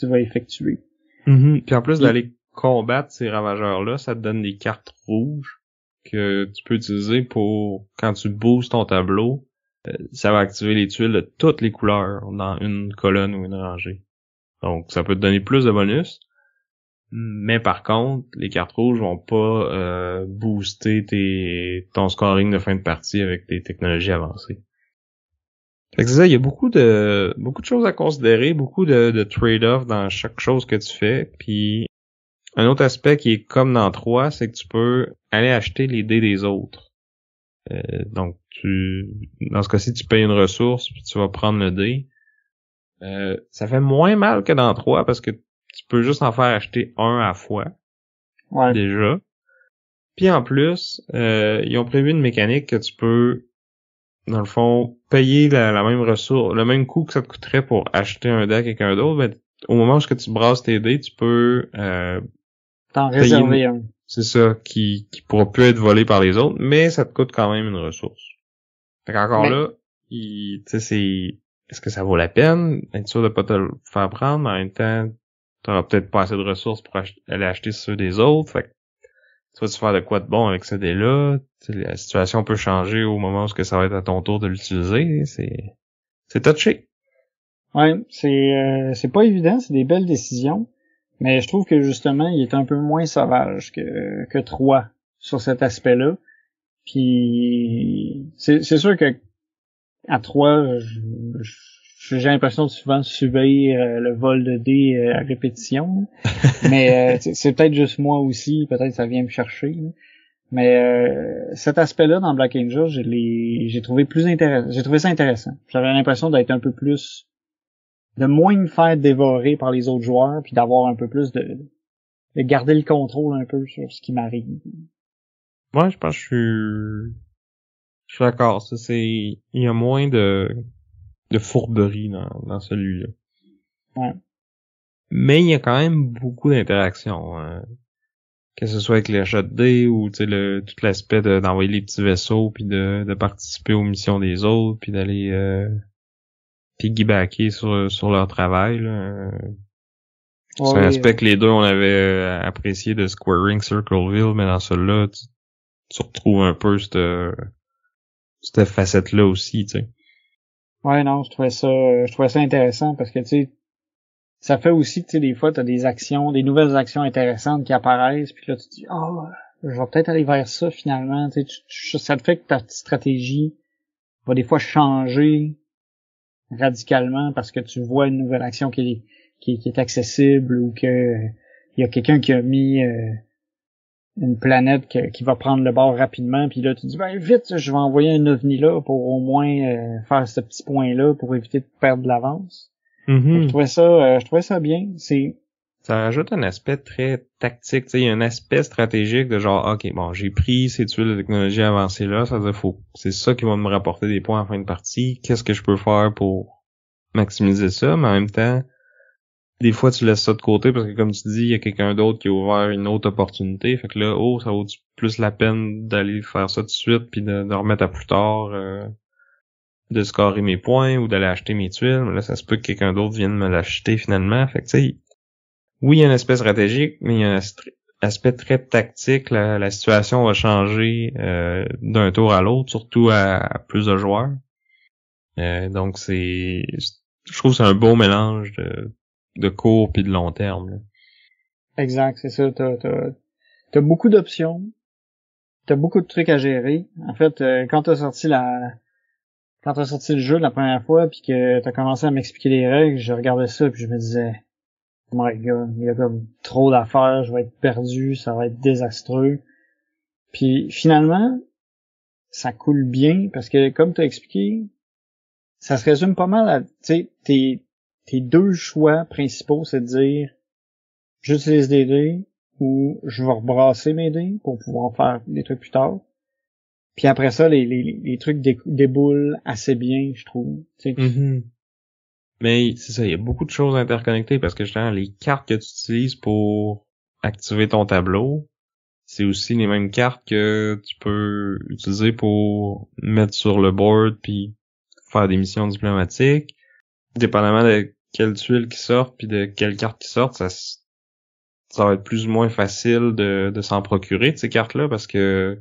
vas effectuer. Puis en plus d'aller combattre ces ravageurs-là, ça te donne des cartes rouges que tu peux utiliser pour quand tu boostes ton tableau, ça va activer les tuiles de toutes les couleurs dans une colonne ou une rangée. Donc ça peut te donner plus de bonus. Mais par contre, les cartes rouges vont pas booster ton scoring de fin de partie avec tes technologies avancées. Fait que c'est ça, il y a beaucoup de choses à considérer, beaucoup de trade-off dans chaque chose que tu fais. Puis un autre aspect qui est comme dans 3, c'est que tu peux aller acheter les dés des autres. Donc dans ce cas-ci, tu payes une ressource puis tu vas prendre le dé. Ça fait moins mal que dans 3 parce que tu peux juste en faire acheter un à la fois. Ouais. Déjà. Puis en plus, ils ont prévu une mécanique que tu peux, dans le fond, payer la même ressource, le même coût que ça te coûterait pour acheter un dé à quelqu'un d'autre, mais au moment où tu brasses tes dés, tu peux t'en réserver un. C'est ça, qui pourra plus être volé par les autres, mais ça te coûte quand même une ressource. Fait qu'encore là, tu sais, est-ce que ça vaut la peine? Être sûr de pas te le faire prendre, mais en même temps, t'auras peut-être pas assez de ressources pour aller acheter ceux des autres. Fait que tu vas-tu faire de quoi de bon avec ce dé-là? La situation peut changer au moment où ça va être à ton tour de l'utiliser. C'est touché. Ouais, c'est pas évident, c'est des belles décisions. Mais je trouve que justement, il est un peu moins sauvage que 3 sur cet aspect-là. Puis c'est sûr que à 3, j'ai l'impression de souvent subir le vol de dés à répétition. Mais c'est peut-être juste moi aussi, peut-être ça vient me chercher. Là. Mais cet aspect-là dans Black Angel, j'ai trouvé plus intéressant. J'ai trouvé ça intéressant. J'avais l'impression d'être un peu plus, de moins me faire dévorer par les autres joueurs, puis d'avoir un peu plus de garder le contrôle un peu sur ce qui m'arrive. Moi, je pense que je suis d'accord. Il y a moins de fourberie dans celui-là. Ouais. Mais il y a quand même beaucoup d'interactions. Que ce soit avec les achats de dés ou tout l'aspect d'envoyer les petits vaisseaux puis de participer aux missions des autres puis d'aller piggybacker sur leur travail. Là. C'est un aspect que les deux on avait apprécié de Squaring Circleville, mais dans celui-là, tu retrouves un peu cette facette-là aussi, tu sais. Ouais, non, je trouvais ça intéressant parce que, tu sais, ça fait aussi que, tu sais, des fois, t'as des nouvelles actions intéressantes qui apparaissent, puis là, tu te dis, je vais peut-être aller vers ça, finalement, tu sais, ça te fait que ta petite stratégie va des fois changer radicalement parce que tu vois une nouvelle action qui est accessible ou que il y a quelqu'un qui a mis une planète qui va prendre le bord rapidement, puis là tu dis ben vite, je vais envoyer un ovni là pour au moins faire ce petit point là pour éviter de perdre de l'avance. Mm-hmm. Je trouvais ça bien. Ça rajoute un aspect très tactique, tu sais, il y a un aspect stratégique de genre OK, bon, j'ai pris ces tuiles de technologie avancées là, ça veut dire c'est ça qui va me rapporter des points en fin de partie. Qu'est-ce que je peux faire pour maximiser ça, mais en même temps des fois tu laisses ça de côté parce que comme tu dis, il y a quelqu'un d'autre qui a ouvert une autre opportunité, fait que là ça vaut plus la peine d'aller faire ça tout de suite puis de remettre à plus tard de scorer mes points ou d'aller acheter mes tuiles, mais là ça se peut que quelqu'un d'autre vienne me l'acheter finalement, fait que tu sais oui, il y a un aspect stratégique, mais il y a un aspect très tactique. La situation va changer d'un tour à l'autre, surtout à plus de joueurs. Donc je trouve que c'est un beau mélange de court puis de long terme. Là. Exact, c'est ça. T'as beaucoup d'options, t'as beaucoup de trucs à gérer. En fait, quand t'as sorti le jeu la première fois puis que t'as commencé à m'expliquer les règles, je regardais ça puis je me disais my God, il y a comme trop d'affaires, je vais être perdu, ça va être désastreux. Puis finalement, ça coule bien parce que comme tu as expliqué, ça se résume pas mal à, tu sais, tes deux choix principaux, c'est de dire j'utilise des dés ou je vais rebrasser mes dés pour pouvoir faire des trucs plus tard. Puis après ça, les trucs déboulent assez bien, je trouve. Mm-hmm. Mais c'est ça, il y a beaucoup de choses interconnectées parce que justement, les cartes que tu utilises pour activer ton tableau, c'est aussi les mêmes cartes que tu peux utiliser pour mettre sur le board puis faire des missions diplomatiques. Dépendamment de quelle tuile qui sort puis de quelle carte qui sort, ça va être plus ou moins facile de s'en procurer de ces cartes-là parce que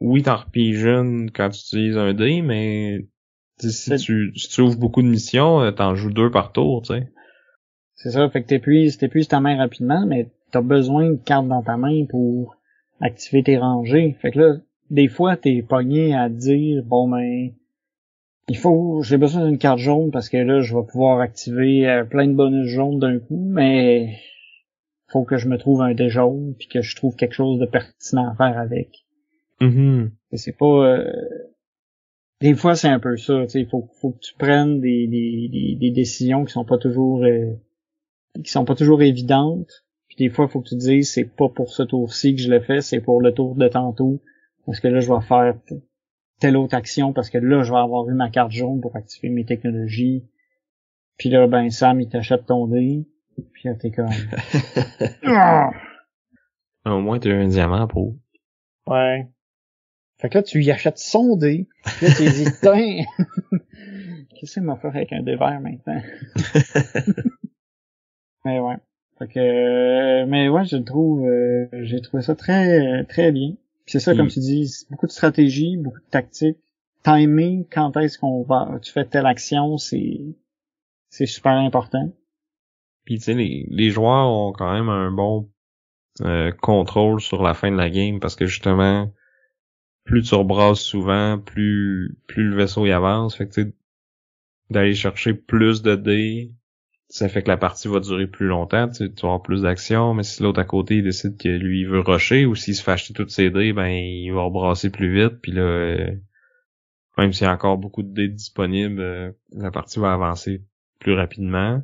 oui, t'en repigeonnes quand tu utilises un dé, mais si tu ouvres beaucoup de missions, t'en joues 2 par tour, tu sais. C'est ça, fait que t'épuises ta main rapidement, mais t'as besoin de cartes dans ta main pour activer tes rangées. Fait que là, des fois, t'es pogné à dire, bon ben, j'ai besoin d'une carte jaune parce que là, je vais pouvoir activer plein de bonus jaunes d'un coup, mais faut que je me trouve un dé jaune puis que je trouve quelque chose de pertinent à faire avec. Mm-hmm. Et c'est pas... des fois, c'est un peu ça, tu sais, faut que tu prennes des décisions qui sont pas toujours évidentes. Puis des fois, faut que tu te dises, c'est pas pour ce tour-ci que je le fais, c'est pour le tour de tantôt. Parce que là, je vais faire telle autre action, parce que là, je vais avoir eu ma carte jaune pour activer mes technologies. Puis là, ben, Sam, il t'achète ton dé. Puis là, t'es comme... Ah! Au moins, t'as eu un diamant pour. Ouais. Fait que là, tu y achètes son dé. Puis là, tu dis, tiens, qu'est-ce qu'il m'a fait avec un dé vert maintenant? Mais ouais. Fait que, mais ouais, j'ai trouvé ça très, très bien. Puis c'est ça, comme tu dis, beaucoup de stratégie, beaucoup de tactique. Timing, quand est-ce tu fais telle action, c'est super important. Puis tu sais, les joueurs ont quand même un bon contrôle sur la fin de la game parce que justement, plus tu rebrasses souvent, plus le vaisseau y avance. Fait que tu sais, d'aller chercher plus de dés, ça fait que la partie va durer plus longtemps, tu vas avoir plus d'action, mais si l'autre à côté il décide que lui il veut rusher ou s'il se fait acheter toutes ses dés, ben il va rebrasser plus vite, puis là même s'il y a encore beaucoup de dés disponibles, la partie va avancer plus rapidement.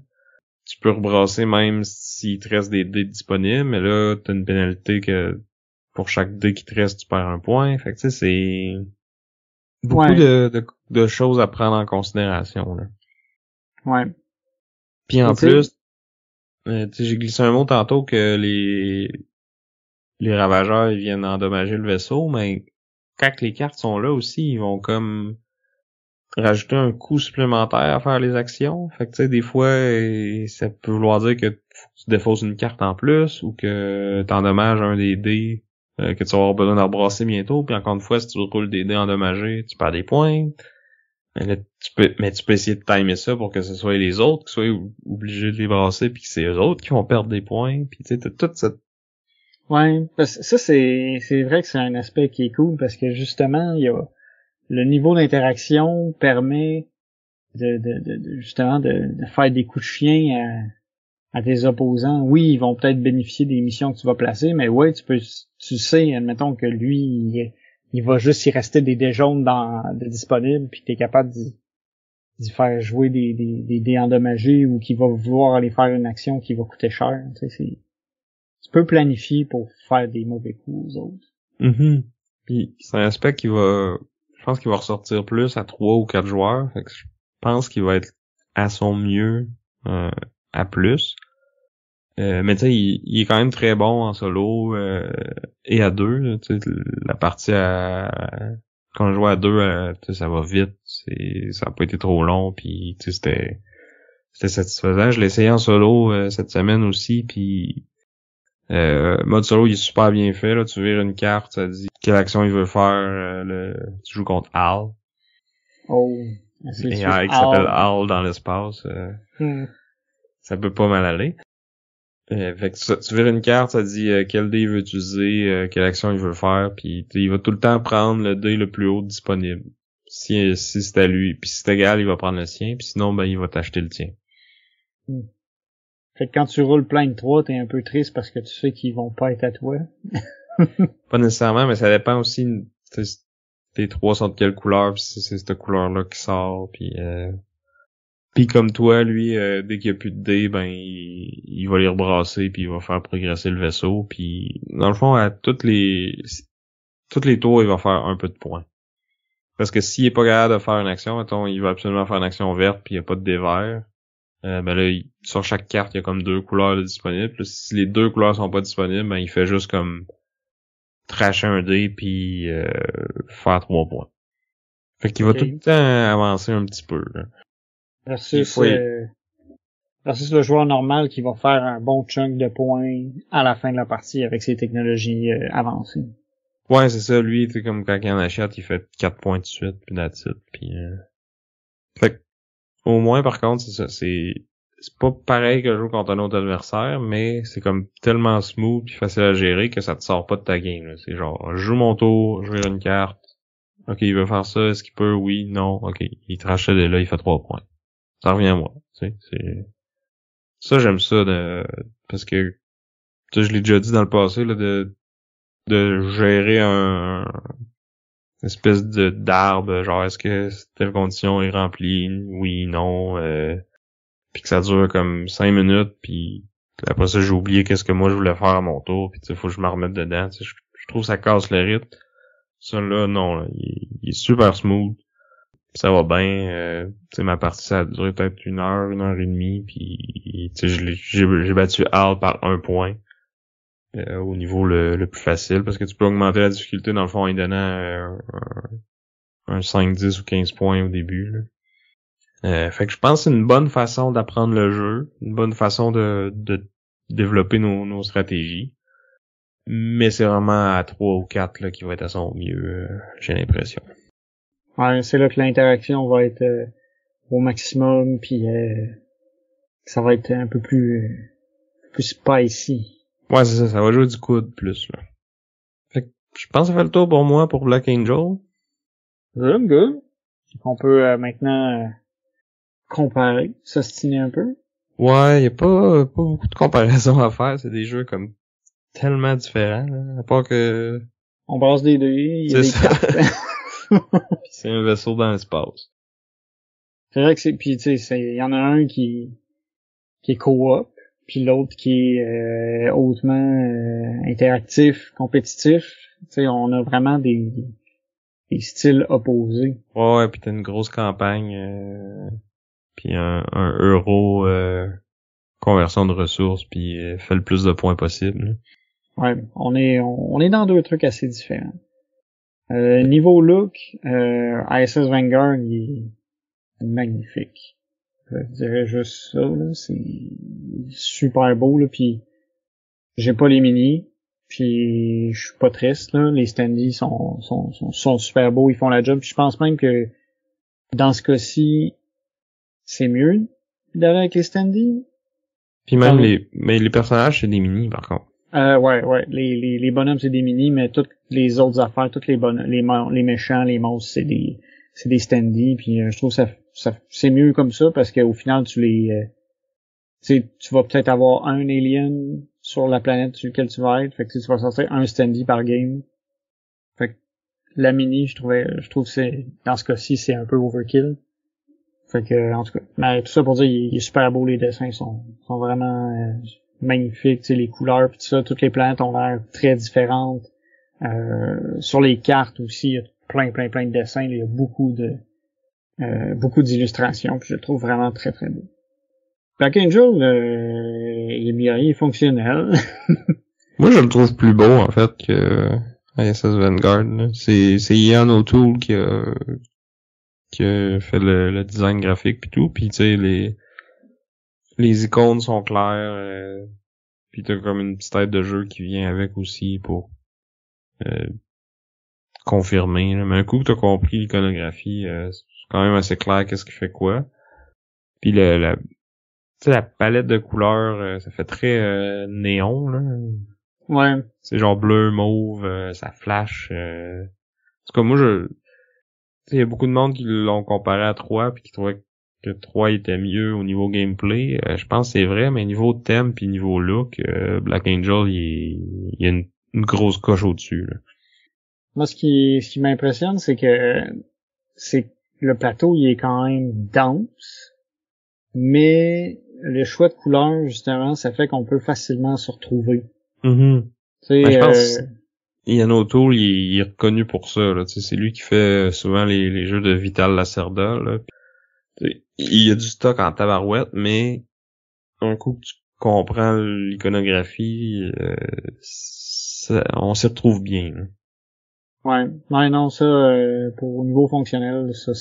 Tu peux rebrasser même s'il te reste des dés disponibles, mais là t'as une pénalité que pour chaque dé qui te reste tu perds un point. Fait que tu sais, c'est beaucoup de choses à prendre en considération là. Ouais. Puis en plus, j'ai glissé un mot tantôt que les ravageurs ils viennent endommager le vaisseau, mais quand les cartes sont là aussi, ils vont comme rajouter un coût supplémentaire à faire les actions. Fait que tu sais, des fois, ça peut vouloir dire que tu défausses une carte en plus ou que t'endommages un des dés que tu vas avoir besoin de rebrasser bientôt. Puis encore une fois, si tu roules des dés endommagés, tu perds des points. Là, tu peux essayer de timer ça pour que ce soit les autres qui soient obligés de les brasser puis que c'est eux autres qui vont perdre des points. Puis tu sais, t'as toute cette... Ouais, parce que ça c'est vrai que c'est un aspect qui est cool parce que justement, il y a le niveau d'interaction permet justement de faire des coups de chien à tes opposants. Oui, ils vont peut-être bénéficier des missions que tu vas placer, mais ouais, tu sais, admettons que lui, il va juste y rester des dés jaunes de disponibles, puis t'es capable d'y faire jouer des dés endommagés ou qu'il va vouloir aller faire une action qui va coûter cher. Tu sais, tu peux planifier pour faire des mauvais coups aux autres. Mm-hmm. Puis c'est un aspect je pense qu'il va ressortir plus à 3 ou 4 joueurs. Fait que je pense qu'il va être à son mieux à plus. Mais tu sais, il est quand même très bon en solo et à 2. Tu sais, la partie quand on joue à 2, tu sais, ça va vite. Ça a pas été trop long. Puis tu sais, c'était satisfaisant. Je l'ai essayé en solo cette semaine aussi. Puis mode solo, il est super bien fait. Là, tu vires une carte, ça dit quelle action il veut faire. Tu joues contre Al. Oh, c'est qui s'appelle Al dans l'espace. Ça peut pas mal aller. Fait que tu vires une carte, ça dit quel dé il veut utiliser, quelle action il veut faire, puis il va tout le temps prendre le dé le plus haut disponible. Si c'est à lui, puis si c'est égal, il va prendre le sien, puis sinon ben il va t'acheter le tien. Fait que quand tu roules plein de 3, t'es un peu triste parce que tu sais qu'ils vont pas être à toi. Pas nécessairement, mais ça dépend aussi tes 3 sont de quelle couleur, puis c'est cette couleur-là qui sort, puis comme toi, lui, dès qu'il y a plus de dés, ben il va les rebrasser puis il va faire progresser le vaisseau. Puis dans le fond, à toutes les tours, il va faire un peu de points. Parce que s'il est pas capable de faire une action, mettons, il va absolument faire une action verte puis il n'y a pas de dés verts. Ben là, sur chaque carte, il y a comme 2 couleurs disponibles. Puis si les 2 couleurs sont pas disponibles, ben il fait juste comme tracher un dé puis faire 3 points. Fait qu'il va tout le temps avancer un petit peu, là. Versus le joueur normal qui va faire un bon chunk de points à la fin de la partie avec ses technologies avancées. Ouais, c'est ça, lui, tu comme quand il en achète, il fait 4 points de suite, puis that's it, puis fait que, au moins, par contre, c'est ça, c'est pas pareil que jouer contre un autre adversaire, mais c'est comme tellement smooth puis facile à gérer que ça te sort pas de ta game, là. C'est genre, je joue mon tour, je vire une carte, ok, il veut faire ça, est-ce qu'il peut? Oui, non, ok, il te rachète et là, il fait 3 points. Ça revient à moi, tu sais, ça, j'aime ça, parce que, tu sais, je l'ai déjà dit dans le passé, là, de gérer une espèce d'arbre, genre est-ce que telle condition est remplie, oui, non, puis que ça dure comme 5 minutes, puis après ça j'ai oublié qu'est-ce que moi je voulais faire à mon tour, puis tu sais faut que je me remette dedans, tu sais, je trouve que ça casse le rythme. Ça là non, là, il est super smooth, puis ça va bien, tu sais ma partie ça a duré peut-être 1 heure et demie, puis tu sais j'ai battu Al par 1 point. Au niveau le plus facile, parce que tu peux augmenter la difficulté dans le fond en lui donnant un 5, 10 ou 15 points au début. Là. Fait que je pense que c'est une bonne façon d'apprendre le jeu, une bonne façon de développer nos stratégies. Mais c'est vraiment à 3 ou 4 là, qui va être à son mieux, j'ai l'impression. Ouais, c'est là que l'interaction va être au maximum, puis ça va être un peu plus spicy. Ouais, c'est ça va jouer du coude plus. Là. Fait que je pense que ça fait le tour pour moi pour Black Angel. Good. On peut maintenant comparer, s'ostiner un peu. Ouais, y a pas beaucoup de comparaisons à faire, c'est des jeux comme tellement différents, là, à part que On brasse des dés, il y a des cartes. C'est un vaisseau dans l'espace. C'est vrai que puis tu sais, il y en a un qui est co-op, puis l'autre qui est hautement interactif, compétitif. Tu sais, on a vraiment des styles opposés. Ouais, puis t'as une grosse campagne, puis un euro conversion de ressources, puis fait le plus de points possible. Ouais, on est dans deux trucs assez différents. Niveau look, ISS Vanguard, il est magnifique. Je dirais juste ça, là, c'est super beau, là, puis j'ai pas les mini, puis je suis pas triste, là, les standees sont super beaux, ils font la job, puis je pense même que dans ce cas-ci, c'est mieux d'aller avec les standees. Puis même les personnages, c'est des mini, par contre. Ouais, les bonhommes c'est des mini, mais toutes les autres affaires, toutes les bonhommes, les méchants, les monstres, c'est des standees, puis je trouve ça c'est mieux comme ça parce qu'au final tu vas peut-être avoir un alien sur la planète sur laquelle tu vas être, fait que tu vas sortir un standee par game. Fait que la mini, je trouve que c'est dans ce cas-ci c'est un peu overkill. Fait que en tout cas, mais tout ça pour dire il est super beau, les dessins sont vraiment magnifiques, tu sais, les couleurs pis tout ça, toutes les planètes ont l'air très différentes. Sur les cartes aussi, il y a plein de dessins, il y a beaucoup d'illustrations, puis je le trouve vraiment très très beau. Black Angel, il est bien, il est fonctionnel. Moi, je le trouve plus beau, en fait, que ISS Vanguard. Là. C'est Ian O'Toole qui a fait le design graphique pis tout, pis tu sais, les icônes sont claires, pis t'as comme une petite tête de jeu qui vient avec aussi pour confirmer. Là. Mais un coup que t'as compris l'iconographie, c'est quand même assez clair qu'est-ce qui fait quoi. Puis tu sais, la palette de couleurs, ça fait très néon, là. Ouais. C'est genre bleu, mauve, ça flash. En tout cas, moi, il y a beaucoup de monde qui l'ont comparé à 3 puis qui trouvaient que 3 était mieux au niveau gameplay. Je pense que c'est vrai, mais niveau thème puis niveau look, Black Angel, il y a une grosse coche au-dessus. Là. Moi, ce qui m'impressionne, c'est que le plateau, il est quand même dense, mais le choix de couleurs, justement, ça fait qu'on peut facilement se retrouver. Mm-hmm. Ben, je pense Ian O'Toole, il est reconnu pour ça. Là. C'est lui qui fait souvent les jeux de Vital Lacerda. Là. Il y a du stock en tabarouette, mais un coup que tu comprends l'iconographie, on s'y retrouve bien. Là. Ouais, non, ça, pour au niveau fonctionnel, ça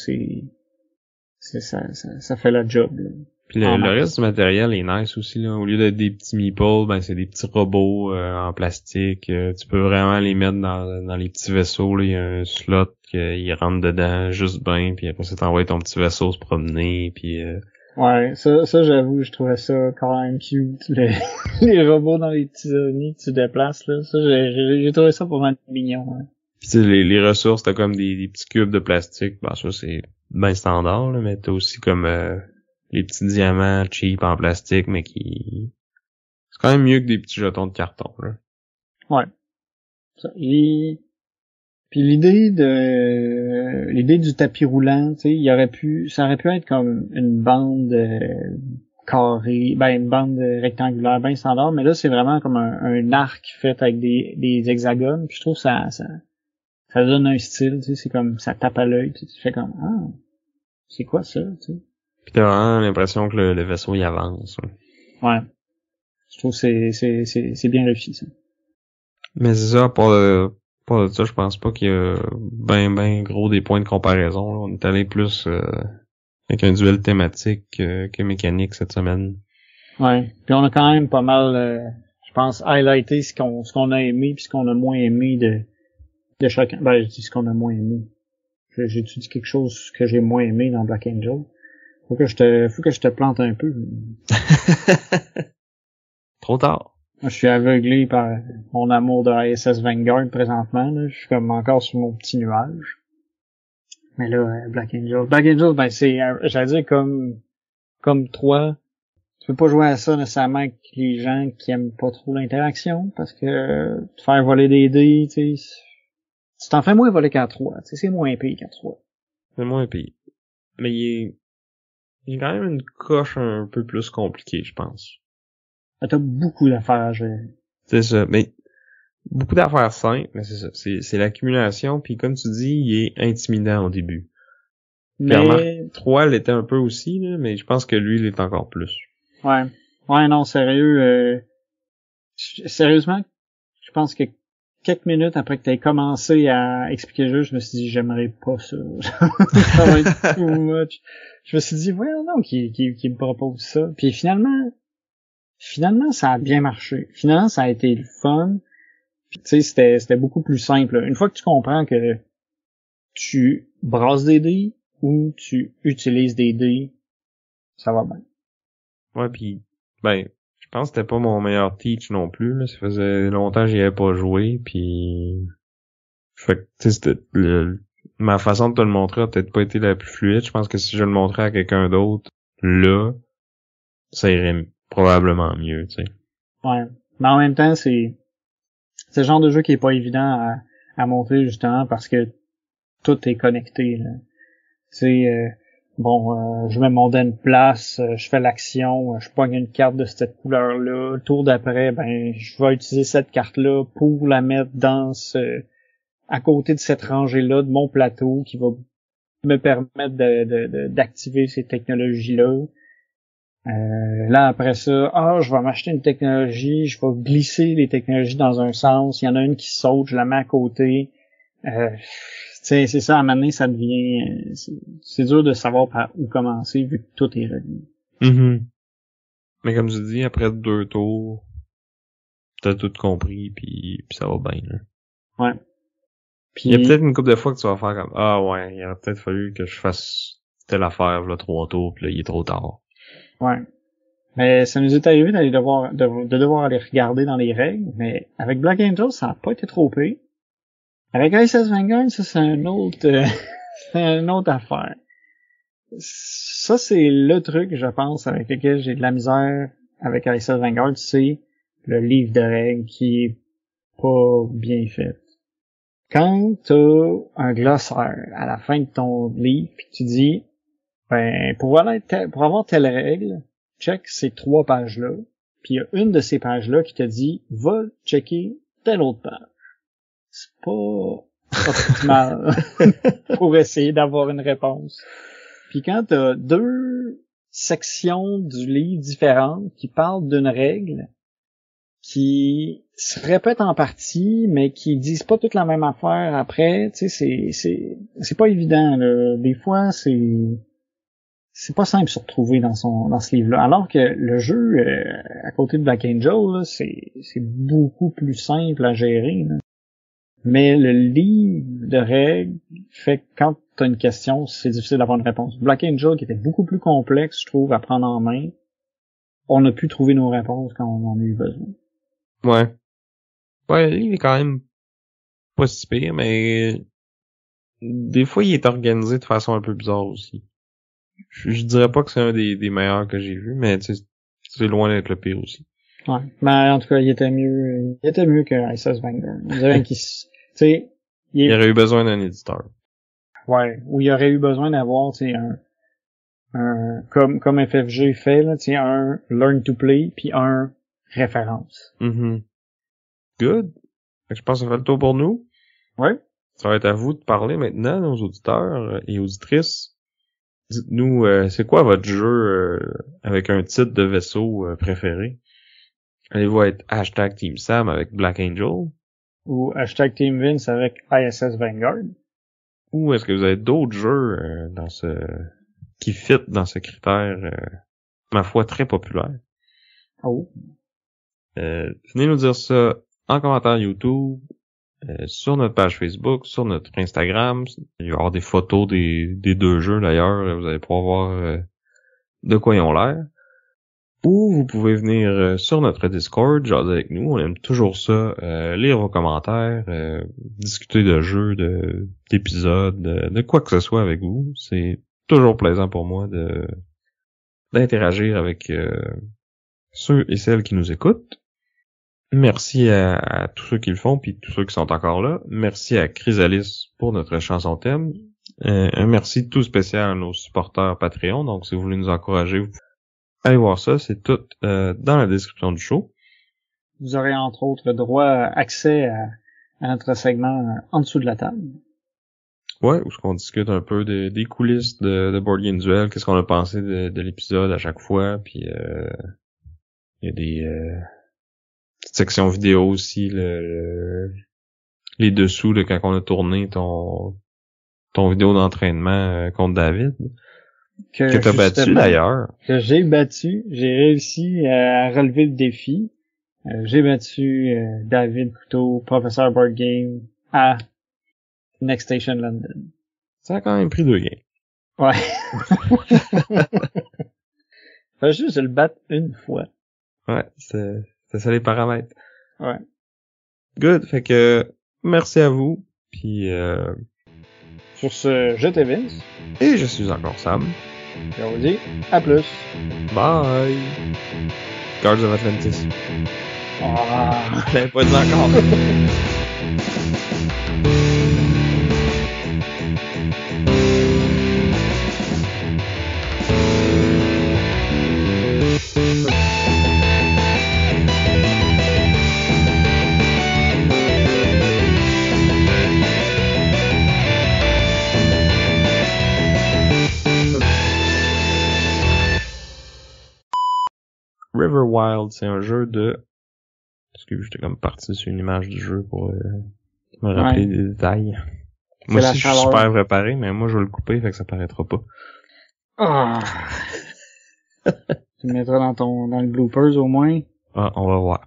ça fait la job. Là. Puis le reste du matériel est nice aussi, là. Au lieu d'être des petits meeples, ben c'est des petits robots en plastique. Tu peux vraiment les mettre dans les petits vaisseaux, là. Il y a un slot qu'ils rentrent dedans juste bien, puis après ça t'envoies ton petit vaisseau se promener, puis Ouais, ça j'avoue, je trouvais ça quand même cute, les robots dans les petits ovnis que tu déplaces, là. Ça, j'ai trouvé ça pas mal mignon, hein. Puis tu sais, les ressources, t'as comme des petits cubes de plastique. Ben ça c'est bien standard, là, mais t'as aussi comme les petits diamants cheap en plastique, mais qui... C'est quand même mieux que des petits jetons de carton, là. Ouais. Ça, puis l'idée du tapis roulant, tu sais, ça aurait pu être comme une bande carrée, ben une bande rectangulaire bien standard, mais là c'est vraiment comme un arc fait avec des hexagones. Puis je trouve ça donne un style, tu sais, c'est comme ça tape à l'œil, tu fais comme c'est quoi ça, tu sais. Puis t'as vraiment l'impression que le vaisseau il avance. Ouais. Je trouve que c'est bien réussi, ça. Mais c'est ça, pour de ça, je pense pas qu'il y a ben gros des points de comparaison, là. On est allé plus avec un duel thématique que mécanique cette semaine. Ouais. Puis on a quand même pas mal, je pense, highlighté ce qu'on a aimé puis ce qu'on a moins aimé de chacun. Ben, je dis ce qu'on a moins aimé. J'ai-tu dit quelque chose que j'ai moins aimé dans Black Angel? Faut que je te plante un peu. Trop tard. Moi, je suis aveuglé par mon amour de ISS Vanguard présentement, là. Je suis comme encore sur mon petit nuage. Mais là, Black Angel, ben c'est, j'allais dire comme toi, tu peux pas jouer à ça nécessairement avec les gens qui aiment pas trop l'interaction, parce que te faire voler des dés, tu sais, tu t'en fais moins voler qu'à 3, tu sais, c'est moins pire qu'à 3. C'est moins pire. Mais il est quand même une coche un peu plus compliquée, je pense. T'as beaucoup d'affaires à gérer. C'est ça, mais beaucoup d'affaires simples, mais c'est ça. C'est l'accumulation, puis comme tu dis, il est intimidant au début. Mais 3 l'était un peu aussi, là, mais je pense que lui, il est encore plus. Ouais. Ouais, non, sérieux, sérieusement, je pense que quelques minutes après que t'aies commencé à expliquer le jeu, je me suis dit, j'aimerais pas ça. Ça va être too much. Je me suis dit, ouais, non, qui me propose ça. Puis finalement, ça a bien marché. Finalement, ça a été le fun. Puis tu sais, c'était beaucoup plus simple. Une fois que tu comprends que tu brasses des dés ou tu utilises des dés, ça va bien. Ouais, puis ben, je pense que c'était pas mon meilleur teach non plus, là. Ça faisait longtemps que j'y avais pas joué, puis fait que tu sais, c'était ma façon de te le montrer a peut-être pas été la plus fluide. Je pense que si je le montrais à quelqu'un d'autre, là, ça irait probablement mieux, tu sais. Ouais. Mais en même temps, c'est le genre de jeu qui est pas évident à montrer justement parce que tout est connecté, là. Tu sais, je mets mon dé à une place, je fais l'action, je pogne une carte de cette couleur-là. Le tour d'après, ben, je vais utiliser cette carte-là pour la mettre à côté de cette rangée-là de mon plateau qui va me permettre d'activer ces technologies-là. Là, après ça, je vais m'acheter une technologie, je vais glisser les technologies dans un sens, il y en a une qui saute, je la mets à côté. C'est ça, à un moment donné, ça devient... C'est dur de savoir par où commencer, vu que tout est relié. Mm-hmm. Mais comme je dis, après 2 tours, t'as tout compris, puis ça va bien, là. Ouais. Puis, il y a peut-être une couple de fois que tu vas faire comme, ouais, il aurait peut-être fallu que je fasse telle affaire, là, 3 tours, puis là, il est trop tard. Ouais. Mais ça nous est arrivé de devoir aller regarder dans les règles, mais avec Black Angel, ça n'a pas été trop pire. Avec ISS Vanguard, ça, c'est c'est une autre affaire. Ça, c'est le truc, je pense, avec lequel j'ai de la misère avec ISS Vanguard, c'est le livre de règles qui est pas bien fait. Quand t'as un glossaire à la fin de ton livre, pis tu dis, ben, pour avoir telle règle, check ces 3 pages-là, puis il y a une de ces pages-là qui te dit, va checker telle autre page. C'est pas optimal pour essayer d'avoir une réponse. Puis quand t'as 2 sections du livre différentes qui parlent d'une règle qui se répètent en partie, mais qui disent pas toute la même affaire après, tu sais, c'est pas évident, là. Des fois, c'est c'est pas simple de se retrouver dans ce livre-là. Alors que le jeu, à côté de Black Angel, là, c'est beaucoup plus simple à gérer, là. Mais le livre de règles fait que quand t'as une question, c'est difficile d'avoir une réponse. Black Angel, qui était beaucoup plus complexe, je trouve, à prendre en main, on a pu trouver nos réponses quand on en a eu besoin. Ouais. Ouais, le livre est quand même pas si pire, mais des fois, il est organisé de façon un peu bizarre aussi. Je dirais pas que c'est un des meilleurs que j'ai vu, mais tu sais, c'est loin d'être le pire aussi. Ouais. Mais en tout cas, il était mieux que ISS Vanguard. Vous avez qui, tu sais, il aurait eu besoin d'un éditeur. Ouais. Ou il aurait eu besoin d'avoir, tu sais, comme FFG fait, là, tu sais, un learn to play puis un référence. Mm-hmm. Good. Je pense que ça fait le tour pour nous. Ouais. Ça va être à vous de parler maintenant, nos auditeurs et auditrices. Dites-nous, c'est quoi votre jeu avec un titre de vaisseau préféré? Allez-vous être #Team Sam avec Black Angel? Ou #Team Vince avec ISS Vanguard? Ou est-ce que vous avez d'autres jeux qui fit dans ce critère, ma foi, très populaire? Oh. Venez nous dire ça en commentaire YouTube, sur notre page Facebook, sur notre Instagram. Il va y avoir des photos des deux jeux d'ailleurs. Vous allez pouvoir voir de quoi ils ont l'air. Ou vous pouvez venir sur notre Discord, jaser avec nous. On aime toujours ça. Lire vos commentaires, discuter de jeux, d'épisodes, de quoi que ce soit avec vous. C'est toujours plaisant pour moi d'interagir avec ceux et celles qui nous écoutent. Merci à tous ceux qui le font, puis tous ceux qui sont encore là. Merci à Chrysalis pour notre chanson thème. Un merci tout spécial à nos supporters Patreon. Donc, si vous voulez nous encourager, vous pouvez aller voir ça. C'est tout dans la description du show. Vous aurez entre autres accès à notre segment en dessous de la table. Ouais, où est-ce qu'on discute un peu des coulisses de Board Game Duel, qu'est-ce qu'on a pensé de l'épisode à chaque fois, puis il y a des petites sections vidéo aussi, les dessous de quand on a tourné ton vidéo d'entraînement contre David. Que t'as battu d'ailleurs. Que j'ai battu. J'ai réussi à relever le défi. J'ai battu David Couteau, professeur Board Game, à Next Station London. Ça a quand même pris 2 games. Ouais. Fallait juste le battre une fois. Ouais, c'est ça les paramètres. Ouais. Good, fait que merci à vous, puis sur ce, j'étais Vince. Et je suis encore Sam. Et on vous dit à plus. Bye. Guards of Atlantis. Ah, je l'avais pas dit encore. River Wild, c'est un jeu de... Parce que j'étais comme parti sur une image du jeu pour me rappeler des détails. Moi aussi, je suis super préparé, mais moi, je vais le couper, fait que ça paraîtra pas. Ah. Tu le mettras dans le bloopers au moins. Ah, on va voir.